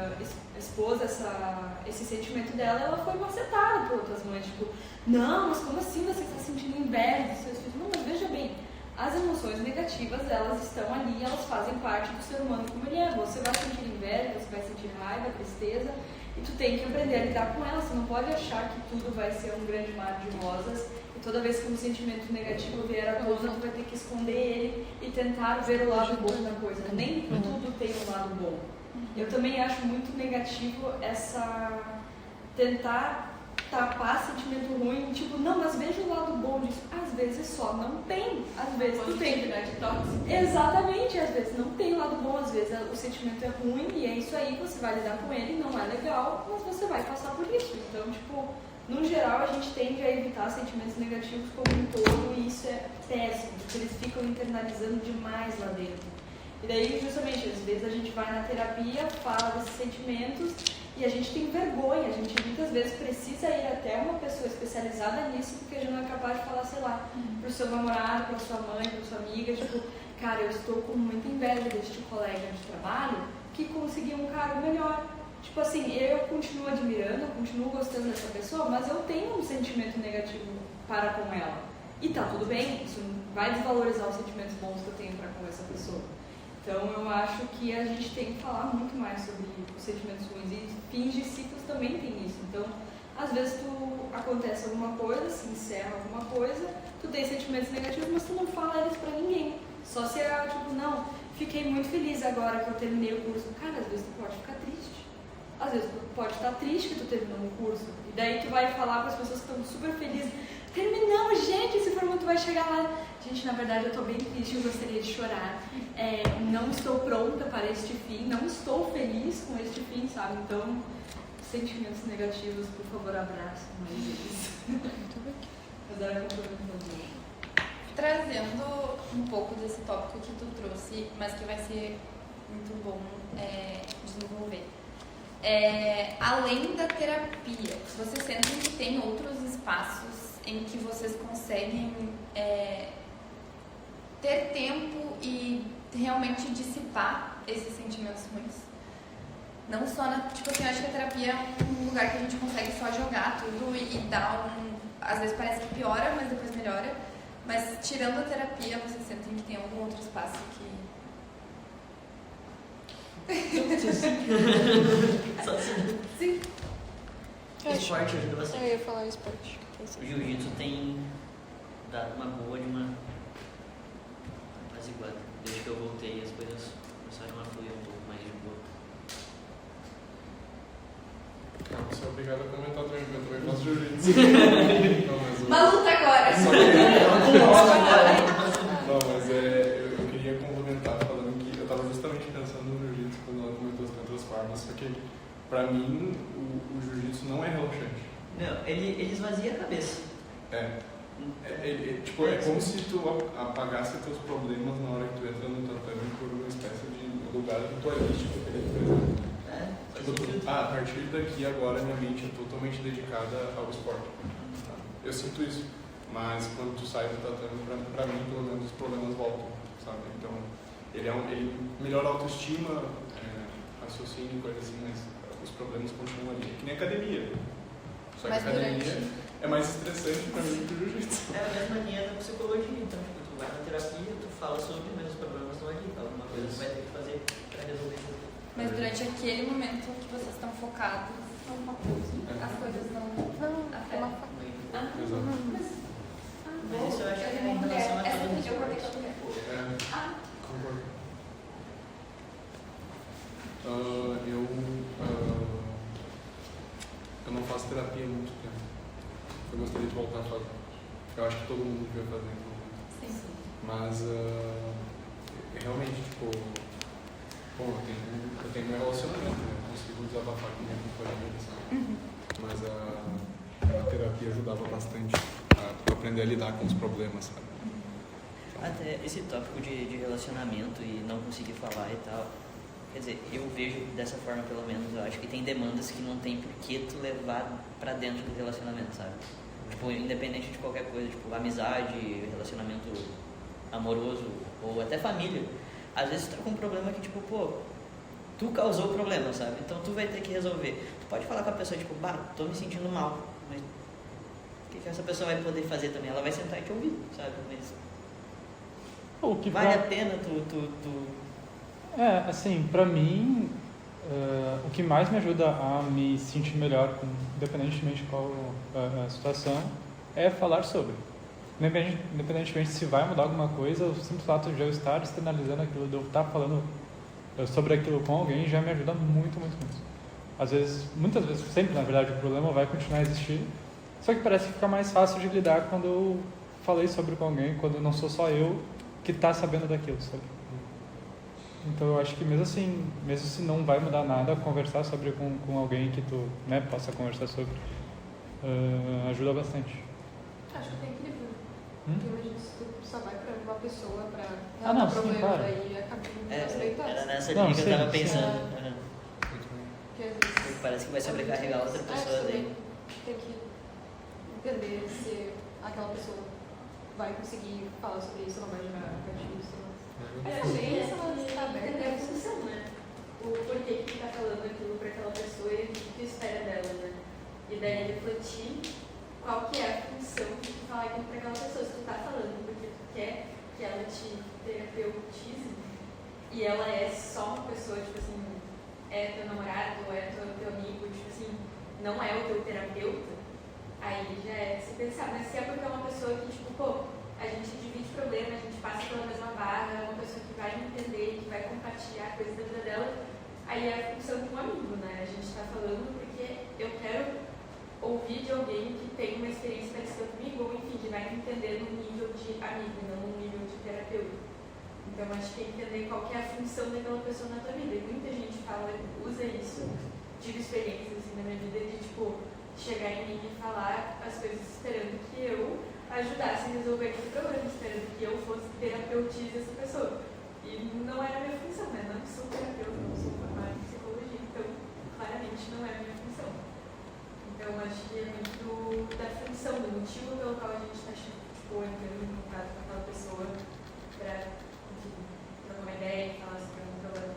expôs esse sentimento dela, ela foi macetada por outras mães, tipo, não, mas como assim você está sentindo inveja dos seus filhos? Não, mas veja bem, as emoções negativas, elas estão ali, elas fazem parte do ser humano como ele é. Você vai sentir inveja, você vai sentir raiva, tristeza, e tu tem que aprender a lidar com elas. Você não pode achar que tudo vai ser um grande mar de rosas, e toda vez que um sentimento negativo vier à tona, tu vai ter que esconder ele e tentar ver o lado bom da coisa. Nem tudo tem um lado bom. Eu também acho muito negativo tentar tapar sentimento ruim, tipo, não, mas veja o lado bom disso. Às vezes só não tem, às vezes tu tem. Tóxica. Exatamente, às vezes não tem lado bom, às vezes o sentimento é ruim e é isso aí, você vai lidar com ele, não é legal, mas você vai passar por isso. Então, tipo, no geral a gente tende a evitar sentimentos negativos como um todo e isso é péssimo, porque eles ficam internalizando demais lá dentro. E daí, justamente, às vezes a gente vai na terapia, fala desses sentimentos e a gente tem vergonha, a gente muitas vezes precisa ir até uma pessoa especializada nisso porque a gente não é capaz de falar, sei lá, pro seu namorado, pra sua mãe, pra sua amiga, tipo, cara, eu estou com muita inveja deste colega de trabalho que conseguiu um cargo melhor. Tipo assim, eu continuo admirando, eu continuo gostando dessa pessoa, mas eu tenho um sentimento negativo para com ela. E tá tudo bem, isso vai desvalorizar os sentimentos bons que eu tenho para com essa pessoa. Então eu acho que a gente tem que falar muito mais sobre os sentimentos ruins e fins de ciclos também tem isso. Então, às vezes acontece alguma coisa, se encerra alguma coisa, tu tem sentimentos negativos, mas tu não fala eles pra ninguém. Só se é tipo, não, fiquei muito feliz agora que eu terminei o curso. Cara, às vezes tu pode ficar triste. Às vezes tu pode estar triste que tu terminou um curso. E daí tu vai falar para as pessoas que estão super felizes. Terminamos, gente, esse formato tu vai chegar lá. Gente, na verdade eu tô bem triste, eu gostaria de chorar. Não estou pronta para este fim, não estou feliz com este fim, sabe? Então, sentimentos negativos, por favor, abraço mais eles. Mas era complementando. Trazendo um pouco desse tópico que tu trouxe, mas que vai ser muito bom desenvolver. Além da terapia, vocês sentem que tem outros espaços em que vocês conseguem ter tempo e realmente dissipar esses sentimentos ruins? Não só tipo assim, eu acho que a terapia é um lugar que a gente consegue só jogar tudo e dar às vezes parece que piora, mas depois melhora. Mas tirando a terapia, vocês sentem que tem algum outro espaço que... Sim. Esporte ajuda bastante. Eu ia falar esporte. O jiu-jitsu tem dado uma boa de uma apaziguada. Desde que eu voltei, as coisas começaram a fluir um pouco mais de boa. Não, sou obrigado a comentar também, porque eu também faço jiu-jitsu. Uma luta agora! Não, mas eu queria complementar falando que eu estava justamente pensando no jiu-jitsu quando ela comentou as outras formas, só que pra mim o jiu-jitsu não é relaxante. Não, ele esvazia a cabeça. É como se tu apagasse teus problemas na hora que tu entra no tatame por uma espécie de lugar ritualístico que ele apresenta. A partir daqui agora minha mente é totalmente dedicada ao esporte. Eu sinto isso, mas quando tu sai do tatame, pra mim pelo menos os problemas voltam, sabe? Então ele melhora a autoestima, raciocínio e coisa assim, mas os problemas continuam ali. É que nem academia. Só que a academia é mais estressante pra mim do que o jiu-jitsu. É a mesma linha da psicologia, então tu vai na terapia, tu fala sobre, mas os problemas estão ali, alguma coisa tu vai ter que fazer pra resolver isso. Mas durante aquele momento que vocês estão focados, as coisas não afetam. Exato. Mas isso eu acho que é em relação a todos os esportes. Concordo. Eu não faço terapia há muito tempo. Eu gostaria de voltar a fazer. Eu acho que todo mundo devia fazer em algum momento. Sim. Mas realmente, tipo, eu tenho meu relacionamento, né? Eu consigo desabafar com minha companheira, sabe? Mas a terapia ajudava bastante a aprender a lidar com os problemas, sabe? Até esse tópico de relacionamento e não conseguir falar e tal, quer dizer, eu vejo dessa forma pelo menos, eu acho que tem demandas que não tem por que tu levar pra dentro do relacionamento, sabe? Tipo, independente de qualquer coisa, tipo, amizade, relacionamento amoroso ou até família. Às vezes tu tá com um problema que, tipo, tu causou o problema, sabe? Então tu vai ter que resolver. Tu pode falar com a pessoa, tipo, tô me sentindo mal, mas o que essa pessoa vai poder fazer também? Ela vai sentar e te ouvir, sabe? Mas vale a pena assim, pra mim, o que mais me ajuda a me sentir melhor, independentemente de qual a situação, é falar sobre. Independentemente se vai mudar alguma coisa, o simples fato de eu estar externalizando aquilo, de eu estar falando sobre aquilo com alguém, já me ajuda muito, muito, muito. Muitas vezes, sempre na verdade, o problema vai continuar existindo, só que parece que fica mais fácil de lidar quando eu falei sobre com alguém, quando não sou só eu que está sabendo daquilo, sabe? Então eu acho que mesmo assim, mesmo se não vai mudar nada, conversar sobre com alguém que tu possa conversar sobre, ajuda bastante. Acho que tem equilíbrio. Porque imagina se tu só vai pra uma pessoa pra não, problema, sim, claro. daí acaba respeitando. era nessa linha que eu tava pensando. Porque às vezes Parece que vai sobrecarregar outra pessoa daí. tem que entender se aquela pessoa vai conseguir falar sobre isso ou não vai gerar gatilhos. Eu achei entender a função, né? O porquê que tu tá falando aquilo pra aquela pessoa e o que tu espera dela, né? E daí refletir qual que é a função de tu falar aquilo pra aquela pessoa. Se tu tá falando porque tu quer que ela te terapeutize e ela é só uma pessoa, tipo assim, é teu namorado, é teu amigo, tipo assim, não é o teu terapeuta, aí já é se pensar. Mas se é porque é uma pessoa que, tipo, a gente divide problema, a gente passa pela mesma barra, é uma pessoa que vai me entender, que vai compartilhar coisas da vida dela, Aí é a função de um amigo, né? A gente tá falando porque eu quero ouvir de alguém que tem uma experiência parecida comigo, ou enfim, que vai entender num nível de amigo, não num nível de terapeuta. Então acho que é entender qual que é a função daquela pessoa na tua vida. E muita gente usa isso, tive experiências assim na minha vida de tipo, chegar em mim e falar as coisas esperando que eu ajudasse a resolver aquele problema, esperando que eu fosse terapeutize essa pessoa. E não era a minha função, né? Não sou terapeuta, não sou formada em psicologia, então claramente não é a minha função. Então acho que é muito da função, do motivo pelo qual a gente está entrando em contato com aquela pessoa para trocar uma ideia e falar sobre um problema.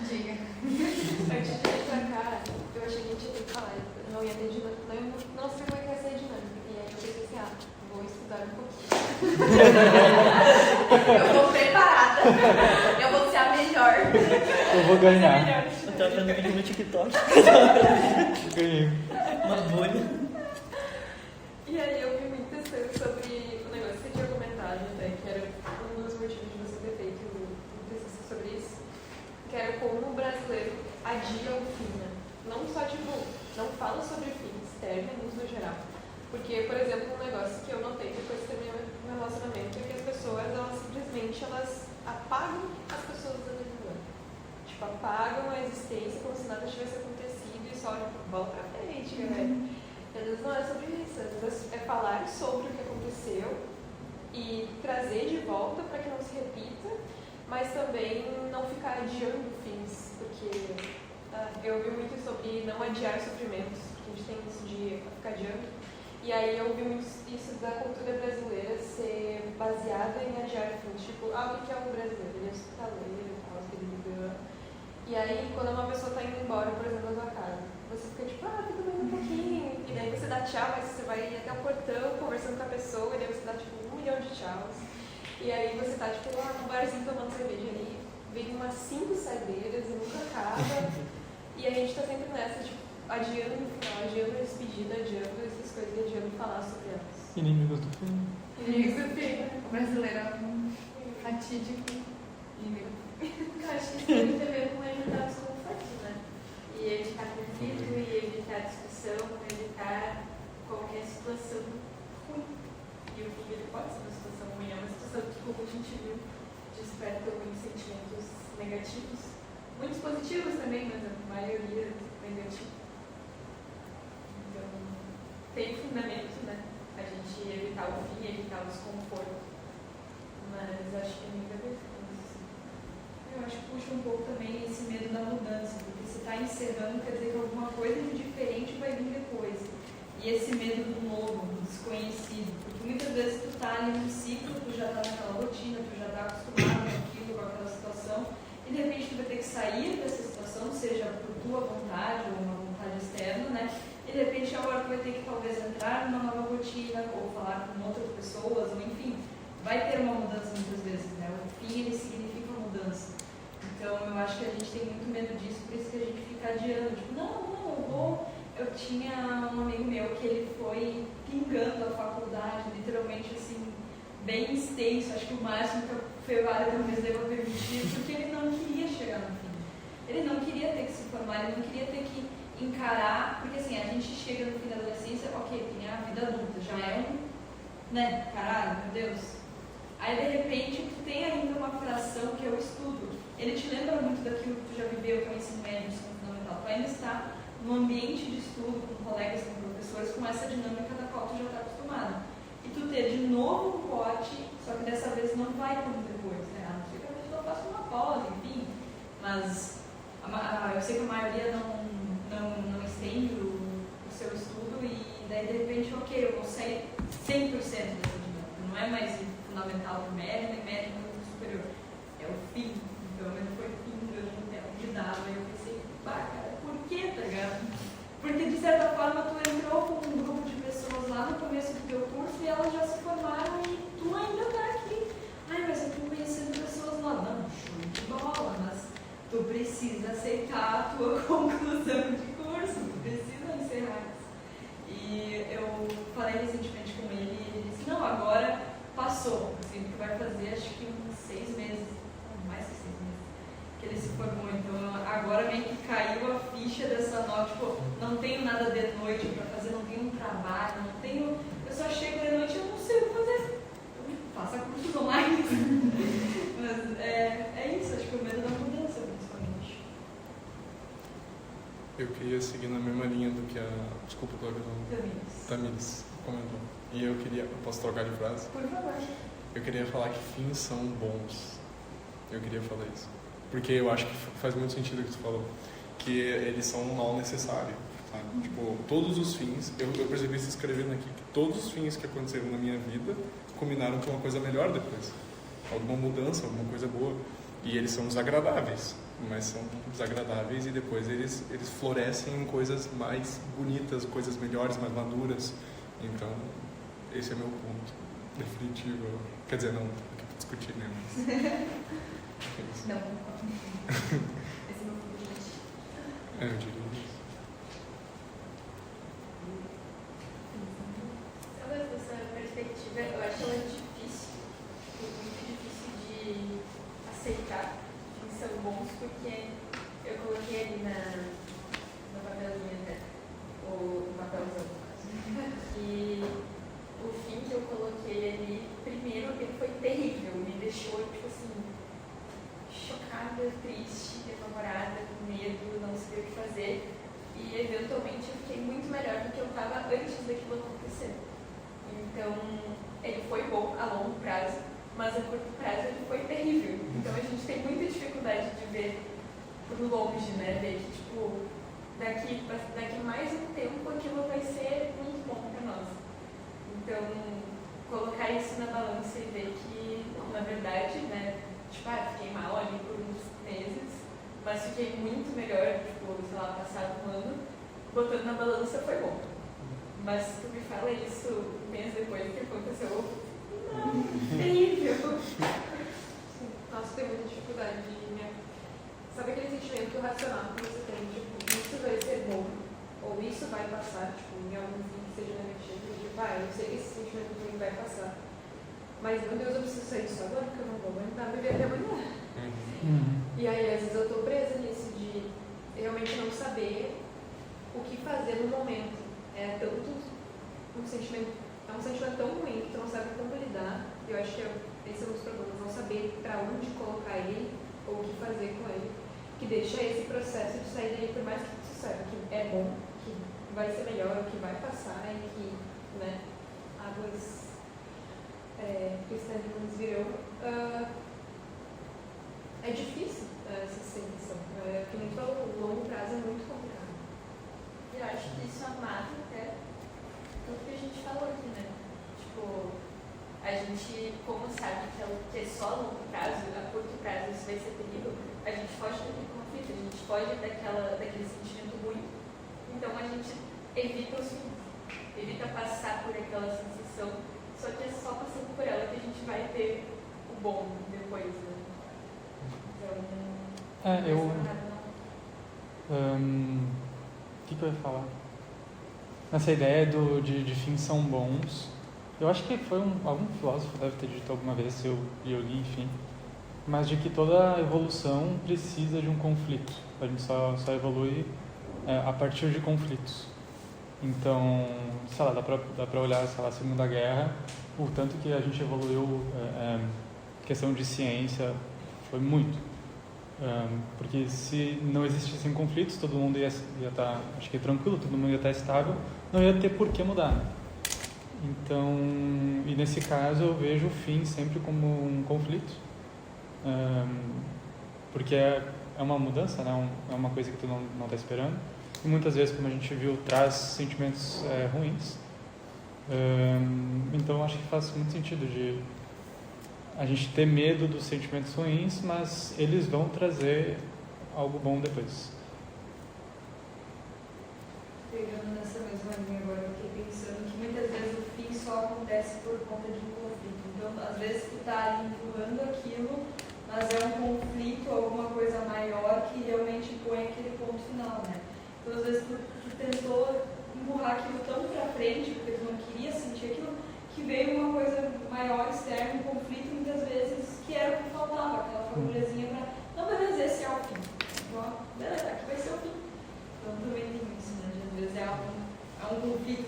Diga. Antes de ir pra cá, eu achei que a gente ia ter que falar. Eu não ia ter dinâmica. Não sei como é que vai ser a dinâmica. E aí eu pensei assim, vou estudar um pouquinho. Eu vou preparada. Eu vou ser a melhor. Eu vou ganhar. Eu tô achando vídeo no TikTok. Ganhei. Uma bolha. E aí eu vi muitas coisas sobre o negócio que você tinha comentado, né, que era um dos motivos de você ter feito um TCC sobre isso, que era como o brasileiro adia o fim, né? Não só, não fala sobre fins, términos no geral. Porque, por exemplo, um negócio que eu notei depois que terminei meu relacionamento é que as pessoas, simplesmente apagam as pessoas da vida. Tipo, apagam a existência como se nada tivesse acontecido e só, bola pra frente, velho. Às vezes não é sobre isso, às vezes é falar sobre o que aconteceu e trazer de volta para que não se repita, mas também não ficar adiando fins, porque eu ouvi muito sobre não adiar sofrimentos, porque a gente tem isso de ficar adiando, e aí eu ouvi muito isso da cultura brasileira ser baseada em adiar fins, tipo, o que é um brasileiro? Ele é hospitaleiro e tal, ele e aí quando uma pessoa está indo embora, por exemplo, da sua casa, você fica tipo, fica mais um pouquinho. E daí você dá tchau, mas você vai até o portão conversando com a pessoa, e daí você dá tipo 1 milhão de tchauz. E aí você tá tipo lá num barzinho tomando cerveja ali, vem umas 5 saideiras e nunca acaba. E a gente tá sempre nessa, tipo, adiando no final, adiando a despedida, adiando essas coisas e adiando falar sobre elas. Inimigos do fim. Inimigos do fim. O brasileiro é um fatídico inimigo. Eu acho que isso tem muito a ver com evitar os conflitos, né? E evitar conflito, e evitar discussão, evitar qualquer situação ruim. E o fim ele pode ser uma situação ruim, é uma situação que, como a gente viu, desperta muitos sentimentos negativos. Muitos positivos também, mas a maioria negativa. Então, tem fundamento, né? A gente evitar o fim, evitar o desconforto. Mas acho que é muito a ver com isso. Eu acho que puxa um pouco também esse medo da mudança, porque se está encerrando, quer dizer que alguma coisa de diferente vai vir depois. E esse medo do novo, do desconhecido, porque muitas vezes tu está ali num ciclo, tu já está naquela rotina, tu já está acostumado com aquilo, com aquela situação, e de repente tu vai ter que sair dessa situação, seja por tua vontade ou uma vontade externa, né? E de repente agora tu vai ter que talvez entrar numa nova rotina, ou falar com outras pessoas, ou enfim, vai ter uma mudança muitas vezes, né? O fim, ele significa mudança. Então, eu acho que a gente tem muito medo disso, por isso que a gente fica adiando. Tipo, não, eu vou... Eu tinha um amigo meu que ele foi pingando a faculdade, literalmente, assim, bem extenso. Acho que o máximo que a Fevara talvez deva permitir, porque ele não queria chegar no fim. Ele não queria ter que se formar, ele não queria ter que encarar... Porque, assim, a gente chega no fim da adolescência, ok, tem a vida adulta, já é né, caralho, meu Deus. Aí, de repente, tu tem ainda uma fração que é o estudo. Ele te lembra muito daquilo que tu já viveu, que é o ensino médio, o ensino fundamental. Tu ainda está no ambiente de estudo, com colegas, com professores, com essa dinâmica da qual tu já está acostumado. E tu ter de novo um pote, só que dessa vez não vai como depois, né? A não ser que a pessoa faça uma pós, enfim. Mas eu sei que a maioria não estende o seu estudo e daí, de repente, ok, eu vou sair 100% dessa dinâmica. Não é mais fundamental do médio, nem médio do superior. É o fim. Então ele foi pingando até onde dava. E eu pensei, cara, por que, tá ligado? Porque de certa forma tu entrou com um grupo de pessoas lá no começo do teu curso e elas já se formaram e tu ainda tá aqui. Ai, mas eu tô conhecendo pessoas lá. Não, show de bola, mas tu precisa aceitar a tua conclusão de curso, tu precisa encerrar isso. E eu falei recentemente com ele e ele disse, não, agora passou, assim, o que vai fazer, acho que formou, então agora meio que caiu a ficha dessa nota, tipo, não tenho nada de noite pra fazer, não tenho um trabalho, não tenho... Eu só chego de noite e eu não sei o que fazer. Faça cursos online. Mas é isso, acho que o medo da mudança, principalmente. Eu queria seguir na mesma linha do que a... Desculpa, Cláudia. Tamires comentou. E eu queria... Eu posso trocar de frase? Por favor. Eu queria falar que fins são bons. Eu queria falar isso. Porque eu acho que faz muito sentido o que tu falou. Que eles são um mal necessário. Sabe? Tipo, todos os fins... Eu percebi isso escrevendo aqui. Que todos os fins que aconteceram na minha vida combinaram com uma coisa melhor depois. Alguma mudança, alguma coisa boa. E eles são desagradáveis. Mas são desagradáveis e depois eles florescem em coisas mais bonitas, coisas melhores, mais maduras. Então, esse é meu ponto definitivo. Quer dizer, não, aqui para discutir, né? Mas... Não, esse é meu ponto de vista. Eu diria isso. Sabe essa perspectiva? Eu acho ela difícil, muito difícil de aceitar que são bons, porque eu coloquei ali no papelzinho, né? O papelzão. E o fim que eu coloquei ali, primeiro, ele foi terrível, me deixou, tipo assim, chocada, triste, apavorada, com medo, não sabia o que fazer. E, eventualmente, eu fiquei muito melhor do que eu estava antes daquilo acontecer. Então, ele foi bom a longo prazo, mas a curto prazo ele foi terrível. Então, a gente tem muita dificuldade de ver por longe, né? Ver que, tipo, daqui mais um tempo aquilo vai ser muito bom para nós. Então, colocar isso na balança e ver que, na verdade, né? Tipo, fiquei mal ali por uns meses, mas fiquei muito melhor, tipo, sei lá, passado um ano, botando na balança foi bom. Mas se tu me fala isso um mês depois do que aconteceu, não, terrível. Nossa, tem muita dificuldade de... Sabe aquele sentimento racional que você tem, tipo, isso vai ser bom, ou isso vai passar, tipo, em algum fim que seja negativo, tipo, eu sei que esse sentimento ruim vai passar. Mas, meu Deus, eu preciso sair disso agora porque eu não vou aguentar viver até amanhã. E aí, às vezes, eu tô presa nisso de realmente não saber o que fazer no momento. É um sentimento tão ruim que tu não sabe como lidar. E eu acho que esse é um dos problemas, não saber pra onde colocar ele ou o que fazer com ele. Que deixa esse processo de sair daí, por mais que tu saiba que é bom, que vai ser melhor, que vai passar e que, né, águas... cristalinas virão, é difícil essa sensação. Que nem falou, o longo prazo é muito complicado. Eu acho que isso amarra até tudo que a gente falou aqui, né? Tipo, a gente, como sabe que é só longo prazo, a curto prazo isso vai ser terrível, a gente foge daquele conflito, a gente foge daquele sentimento ruim, então a gente evita os fins, evita passar por aquela sensação. Só que é só passando por ela que a gente vai ter o bom depois, né? Então, o que eu ia falar? Essa ideia de fins são bons, eu acho que foi algum filósofo deve ter dito alguma vez, eu li, enfim, mas de que toda evolução precisa de um conflito. A gente só evolui a partir de conflitos. Então, sei lá, dá pra olhar, sei lá, a Segunda Guerra, o tanto que a gente evoluiu, questão de ciência, foi muito. Porque se não existissem conflitos, todo mundo ia estar, acho que tranquilo, todo mundo ia estar estável, não ia ter por que mudar. Então, e nesse caso eu vejo o fim sempre como um conflito, porque é uma mudança, né? É uma coisa que tu não está esperando. E muitas vezes, como a gente viu, traz sentimentos ruins. Então, acho que faz muito sentido de a gente ter medo dos sentimentos ruins, mas eles vão trazer algo bom depois. Pegando nessa mesma linha agora, eu fiquei pensando que muitas vezes o fim só acontece por conta de um conflito. Então, às vezes, tu tá ali empurrando aquilo, mas é um conflito, alguma coisa maior que realmente põe aquele ponto final, né? Então, às vezes, tu tentou empurrar aquilo tão pra frente, porque tu não queria sentir aquilo, que veio uma coisa maior, externa, um conflito, muitas vezes, que era o que faltava, aquela fagulhazinha pra... Não, beleza, esse é o fim.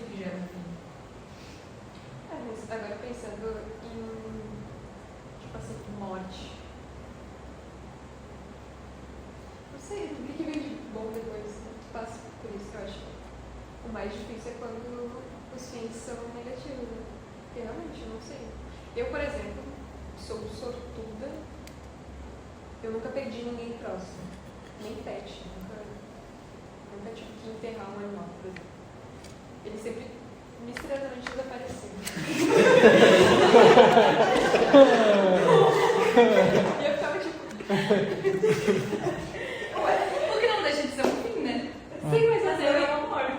que gera um fim. Mas agora pensando em, tipo assim, morte. Não sei, o que vem de bom depois que passa por isso, eu acho. O mais difícil é quando os fins são negativos, né? Porque realmente, eu não sei. Eu, por exemplo, sou sortuda. Eu nunca perdi ninguém próximo. Nem pet. Nunca tive que enterrar um animal, por exemplo. Ele sempre misteriosamente desapareceu. E eu ficava tipo. O que não deixa de ser um fim, né? Sim, mas Mas assim, é uma morte.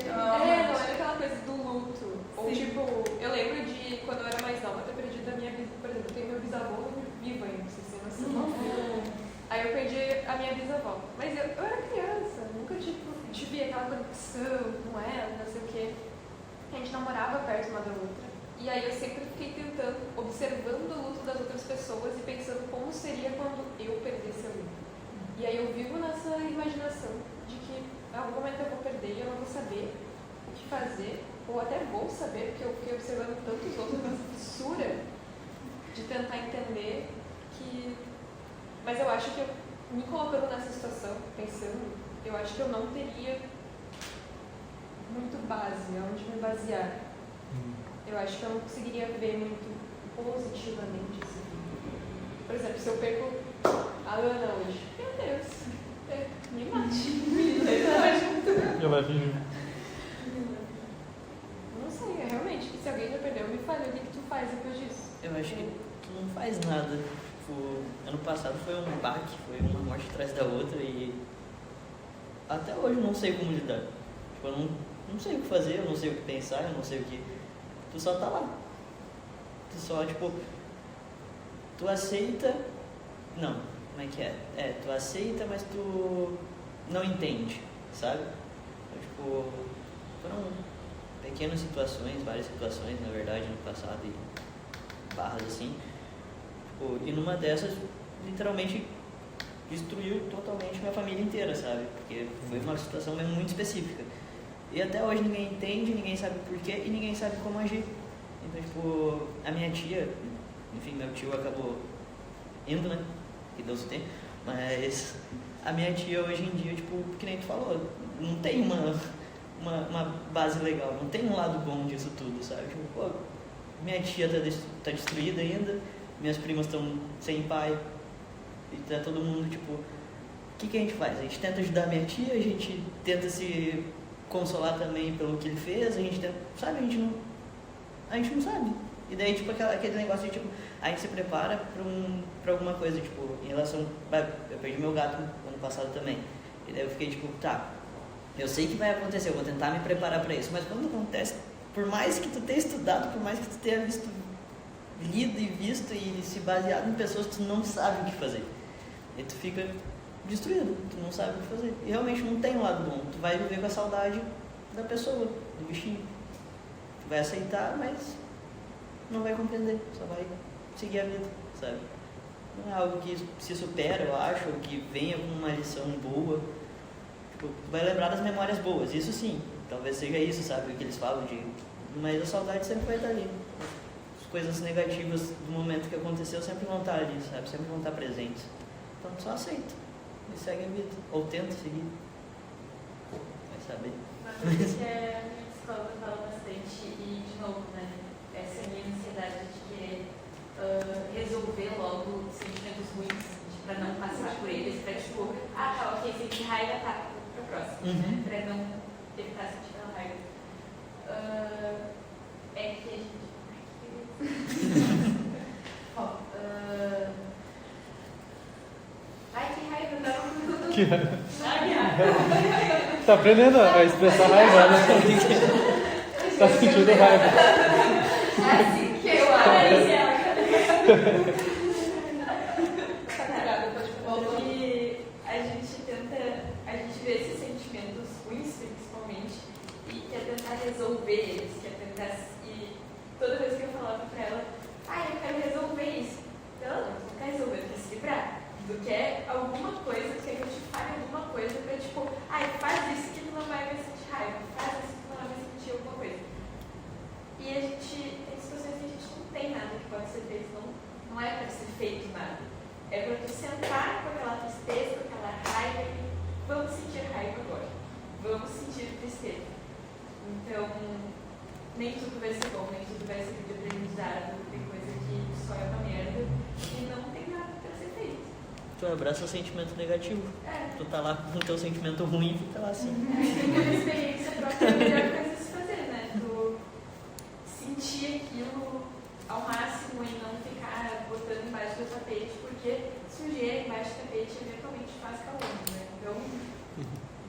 não era aquela coisa do luto. Ou Sim. tipo, eu lembro de quando eu era mais nova ter perdido a minha bisavó. Por exemplo, eu tenho meu bisavô vivo ainda, pra vocês terem noção. Aí eu perdi a minha bisavó. Mas eu era criança, nunca tive aquela conexão com ela, não sei o quê. A gente não morava perto uma da outra. E aí eu sempre fiquei tentando, observando o luto das outras pessoas e pensando como seria quando eu perdesse a luto. E aí eu vivo nessa imaginação de que em algum momento eu vou perder e eu não vou saber o que fazer, ou até vou saber, porque eu fiquei observando tantos outros nessa fissura de tentar entender que... Mas eu acho que eu, me colocando nessa situação, pensando, eu acho que eu não teria muito base, onde me basear. Eu acho que eu não conseguiria ver muito positivamente assim. Por exemplo, se eu perco a Ana hoje, meu Deus, me mate, me leva junto. Eu levo junto. Não sei, realmente, se alguém já perdeu, me fale, o que tu faz depois disso? Eu acho que tu não faz nada. Tipo, ano passado foi um baque, foi uma morte atrás da outra e até hoje eu não sei como lidar. Tipo, eu não sei o que fazer, eu não sei o que pensar, eu não sei o que... Tu só tá lá. Tu só, tipo... Tu aceita... Não, como é que é? Tu aceita, mas tu não entende, sabe? Então, tipo, foram pequenas situações, várias situações, na verdade, no passado e barras assim. Tipo, e numa dessas, literalmente, destruiu totalmente minha família inteira, sabe? Porque foi uma situação mesmo muito específica. E até hoje ninguém entende, ninguém sabe o porquê e ninguém sabe como agir. Então, tipo, a minha tia, enfim, meu tio acabou indo, né? Que Deus o tenha. Mas a minha tia hoje em dia, tipo, que nem tu falou, não tem uma base legal, não tem um lado bom disso tudo, sabe? Tipo, pô, minha tia tá destruída ainda, minhas primas estão sem pai, e tá todo mundo, tipo, o que a gente faz? A gente tenta ajudar a minha tia, a gente tenta se consolar também pelo que ele fez, a gente tenta, sabe, a gente não sabe. E daí, tipo, aquele negócio de, tipo, a gente se prepara pra alguma coisa, tipo, em relação, eu perdi meu gato ano passado também, e daí eu fiquei, tipo, tá, eu sei que vai acontecer, eu vou tentar me preparar pra isso, mas quando acontece, por mais que tu tenha estudado, por mais que tu tenha lido e visto e se baseado em pessoas que tu não sabe o que fazer, e tu fica destruído, tu não sabe o que fazer. E realmente não tem um lado bom, tu vai viver com a saudade da pessoa, do bichinho. Tu vai aceitar, mas não vai compreender, só vai seguir a vida, sabe? Não é algo que se supera, eu acho, ou que venha com uma lição boa. Tipo, tu vai lembrar das memórias boas, isso sim, talvez seja isso, sabe, o que eles falam de... Mas a saudade sempre vai estar ali. As coisas negativas do momento que aconteceu sempre vão estar ali, sabe? Sempre vão estar presentes. Então só aceita e segue a vida, ou tenta seguir. Vai saber. Uma coisa que a minha psicóloga fala bastante, e de novo, né, essa minha ansiedade de querer resolver logo sentimentos ruins, pra não passar por eles, pra tipo, tá, ok, senti raiva, tá, pro próximo, né, pra não evitar sentir a raiva. É que a gente... Ó, ai, que raiva, não. Que raiva. Ai, que raiva. Tá aprendendo a expressar raiva, né? Tá sentindo raiva. É assim que eu acho. Que a gente tenta, a gente vê esses sentimentos ruins, principalmente, e quer tentar resolver eles, quer tentar, e toda vez que eu falava pra ela, eu quero resolver isso, ela não quer resolver, quer se livrar, do que é alguma coisa, quer que eu te fale alguma coisa pra tipo, faz isso que tu não vai me sentir raiva, faz isso que tu não vai me sentir é tu sentar com aquela tristeza, com aquela raiva e vamos sentir raiva agora. Vamos sentir tristeza. Então, nem tudo vai ser bom, nem tudo vai ser de aprendizado, tem coisa que só é uma merda e não tem nada pra ser feito. Tu abraça o sentimento negativo. Tu tá lá com o teu sentimento ruim e fica lá assim. Uma experiência própria é a melhor coisa a se fazer, né? Tu sentir aquilo ao máximo e não ficar botando embaixo do tapete, porque sujeira embaixo do tapete eventualmente faz calor, né? Então,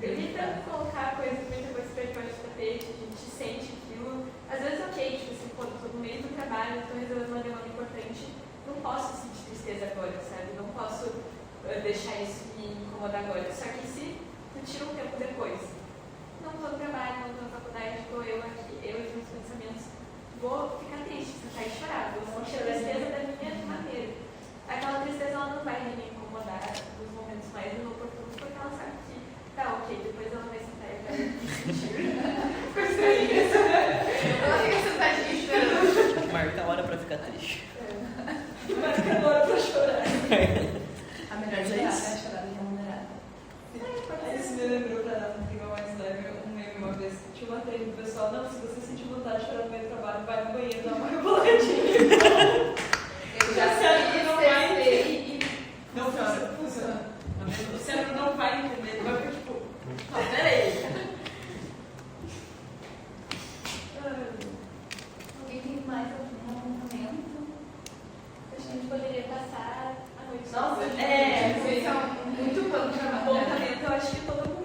evitando colocar muita coisa pra debaixo do tapete, a gente sente aquilo. Às vezes, ok, tipo assim, quando eu tô no meio do trabalho, tô resolvendo uma demanda importante, não posso sentir tristeza agora, sabe? Não posso deixar isso me incomodar agora. Só que se tu tira um tempo depois, não tô no trabalho, não tô na faculdade, tô eu aqui, eu e os meus pensamentos, vou ficar triste, sentar e chorar, vou sentir a tristeza da minha maneira. Aquela tristeza ela não vai me incomodar nos momentos mais inoportunos, porque ela sabe que tá ok, depois ela vai sentar e vai sentir. Ficou estranho isso. Ela fica sentadinha esperando. Marca a hora pra ficar triste. Marca a hora pra chorar. A melhor de chorar é a chorada remunerada. Aí isso me lembrou pra não ficar mais leve um meme uma vez. Tinha uma treino do pessoal, não, se você sentir vontade de chorar no meio do trabalho, vai no banheiro, dá uma reboladinha. Eu já sabia, não vai ter. Não funciona. O cérebro não vai entender, vai ficar tipo, peraí. Alguém tem mais algum apontamento? A gente poderia passar a noite. Nossa, vocês são muito bons pra Apontamento, eu acho que todo mundo.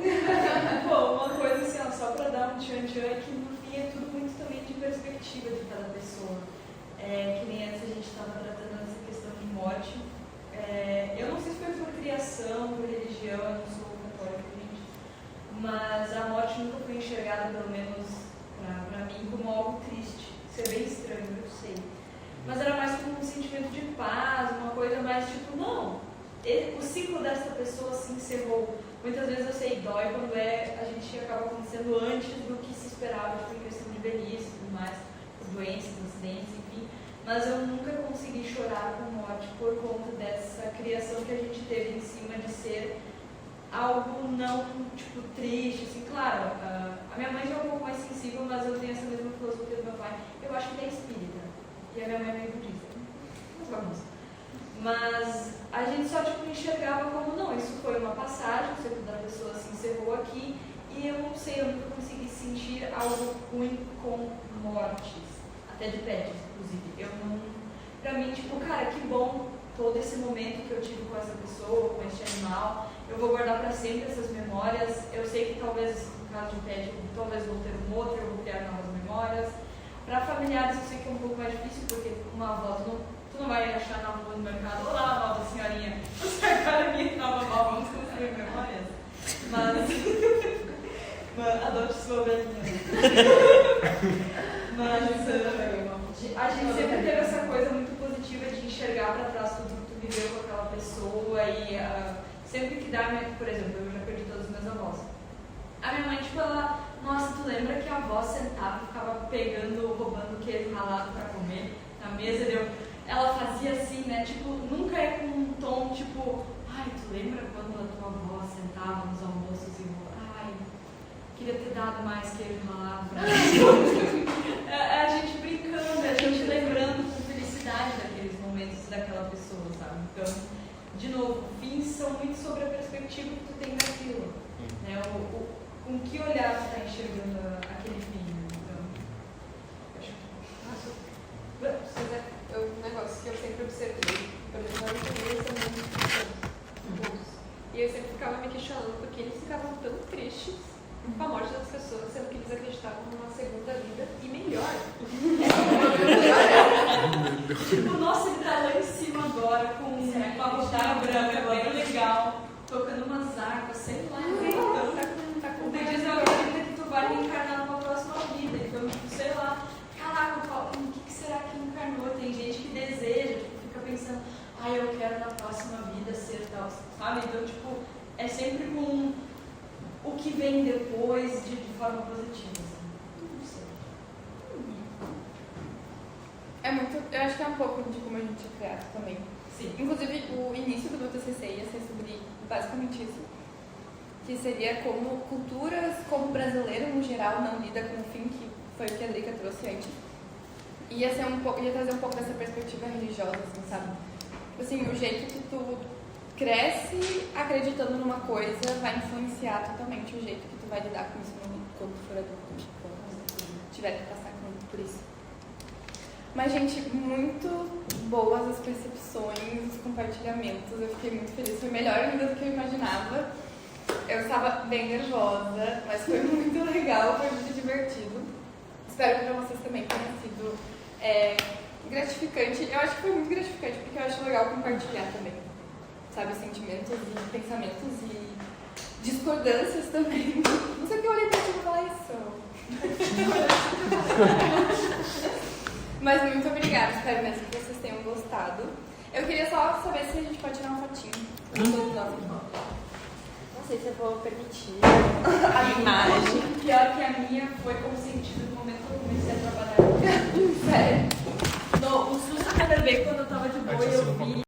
Pô, uma coisa assim, ó, só pra dar um tchan-tchan, é que no fim é tudo muito também de perspectiva de cada pessoa. Que nem antes a gente estava tratando essa questão de morte. Eu não sei se foi por criação, por religião, eu não sou católica, gente, mas a morte nunca foi enxergada, pelo menos pra mim, como algo triste. Isso é bem estranho, eu sei. Mas era mais como um sentimento de paz, uma coisa mais tipo, não, o ciclo dessa pessoa se encerrou. Muitas vezes eu sei, dói quando a gente acaba acontecendo antes do que se esperava, tipo, em questão de velhice e tudo mais, as doenças, acidentes, enfim. Mas eu nunca consegui chorar com morte por conta dessa criação que a gente teve em cima de ser algo não, tipo, triste, assim, claro, a minha mãe já é um pouco mais sensível, mas eu tenho essa mesma filosofia do meu pai. Eu acho que ele é espírita, e a minha mãe é meio budista. Mas a gente só, tipo, enxergava como, não, isso foi uma passagem, o ciclo da pessoa se encerrou aqui, e eu não sei, eu nunca consegui sentir algo ruim com mortes, até de pets, inclusive. Eu não, pra mim, tipo, cara, que bom todo esse momento que eu tive com essa pessoa, com este animal, eu vou guardar para sempre essas memórias. Eu sei que talvez, no caso de pet, talvez vou ter um outro, eu vou criar novas memórias. Para familiares, eu sei que é um pouco mais difícil, porque uma avó, tu não vai achar na rua no mercado, olá, nova senhorinha, você agora minha nova avó, vamos construir memórias. Mas adote sua ovelhinha. Mas a gente sempre teve essa coisa muito positiva de enxergar para trás tudo que tu viveu com aquela pessoa e sempre que dá, por exemplo, eu já perdi todos os meus avós. A minha mãe, tipo, ela, nossa, tu lembra que a avó sentava e ficava roubando queijo ralado para comer na mesa? Ela fazia assim, né, tipo, nunca é com um tom, tipo, ai, tu lembra quando a tua avó sentava nos almoços e ai, queria ter dado mais queijo ralado pra a gente brincando, a gente lembrando com felicidade daqueles momentos daquela pessoa, sabe? Então, de novo, fins são muito sobre a perspectiva que tu tem daquilo, né? Com que olhar tu tá enxergando aquele fim, né? Então, acho que... um negócio que eu sempre observei, por exemplo, na minha família são muito bons. E eu sempre ficava me questionando porque eles ficavam tão tristes com a morte das pessoas, sendo que eles acreditavam numa segunda vida e melhor. Tipo, nossa, ele tá lá em cima agora com uma roupinha branca, bem legal, tocando umas harpas, sei lá, tá com diz na vida que tu vai reencarnar numa próxima vida. Então, sei lá, caraca, o que será que encarnou? Tem gente que deseja, tipo, fica pensando, eu quero na próxima vida ser tal, sabe? Então, tipo, é sempre com o que vem depois de forma positiva, assim. Não sei. É muito, eu acho que é um pouco de como a gente é criado também. Sim. Inclusive, o início do meu TCC ia ser sobre basicamente isso. Que seria como culturas, como o brasileiro no geral não lida com o fim, que foi o que a Drica trouxe antes. Ia trazer um pouco dessa perspectiva religiosa, assim, sabe? Assim, o jeito que tu cresce acreditando numa coisa vai influenciar totalmente o jeito que tu vai lidar com isso quando tu for adulto, quando tiver que passar por isso. Mas, gente, muito boas as percepções, os compartilhamentos. Eu fiquei muito feliz. Foi melhor ainda do que eu imaginava. Eu estava bem nervosa, mas foi muito legal, foi muito divertido. Espero que para vocês também tenha sido gratificante. Eu acho que foi muito gratificante, porque eu acho legal compartilhar também. Sabe, sentimentos e pensamentos e discordâncias também. Não sei o que eu olhei pra ti e falar isso. Mas muito obrigada, espero mesmo que vocês tenham gostado. Eu queria só saber se a gente pode tirar uma fotinho. Não sei se eu vou permitir A imagem. Pior que a minha foi consentida no momento que eu comecei a trabalhar. Sério. O susto que eu levei quando eu tava de boa e eu vi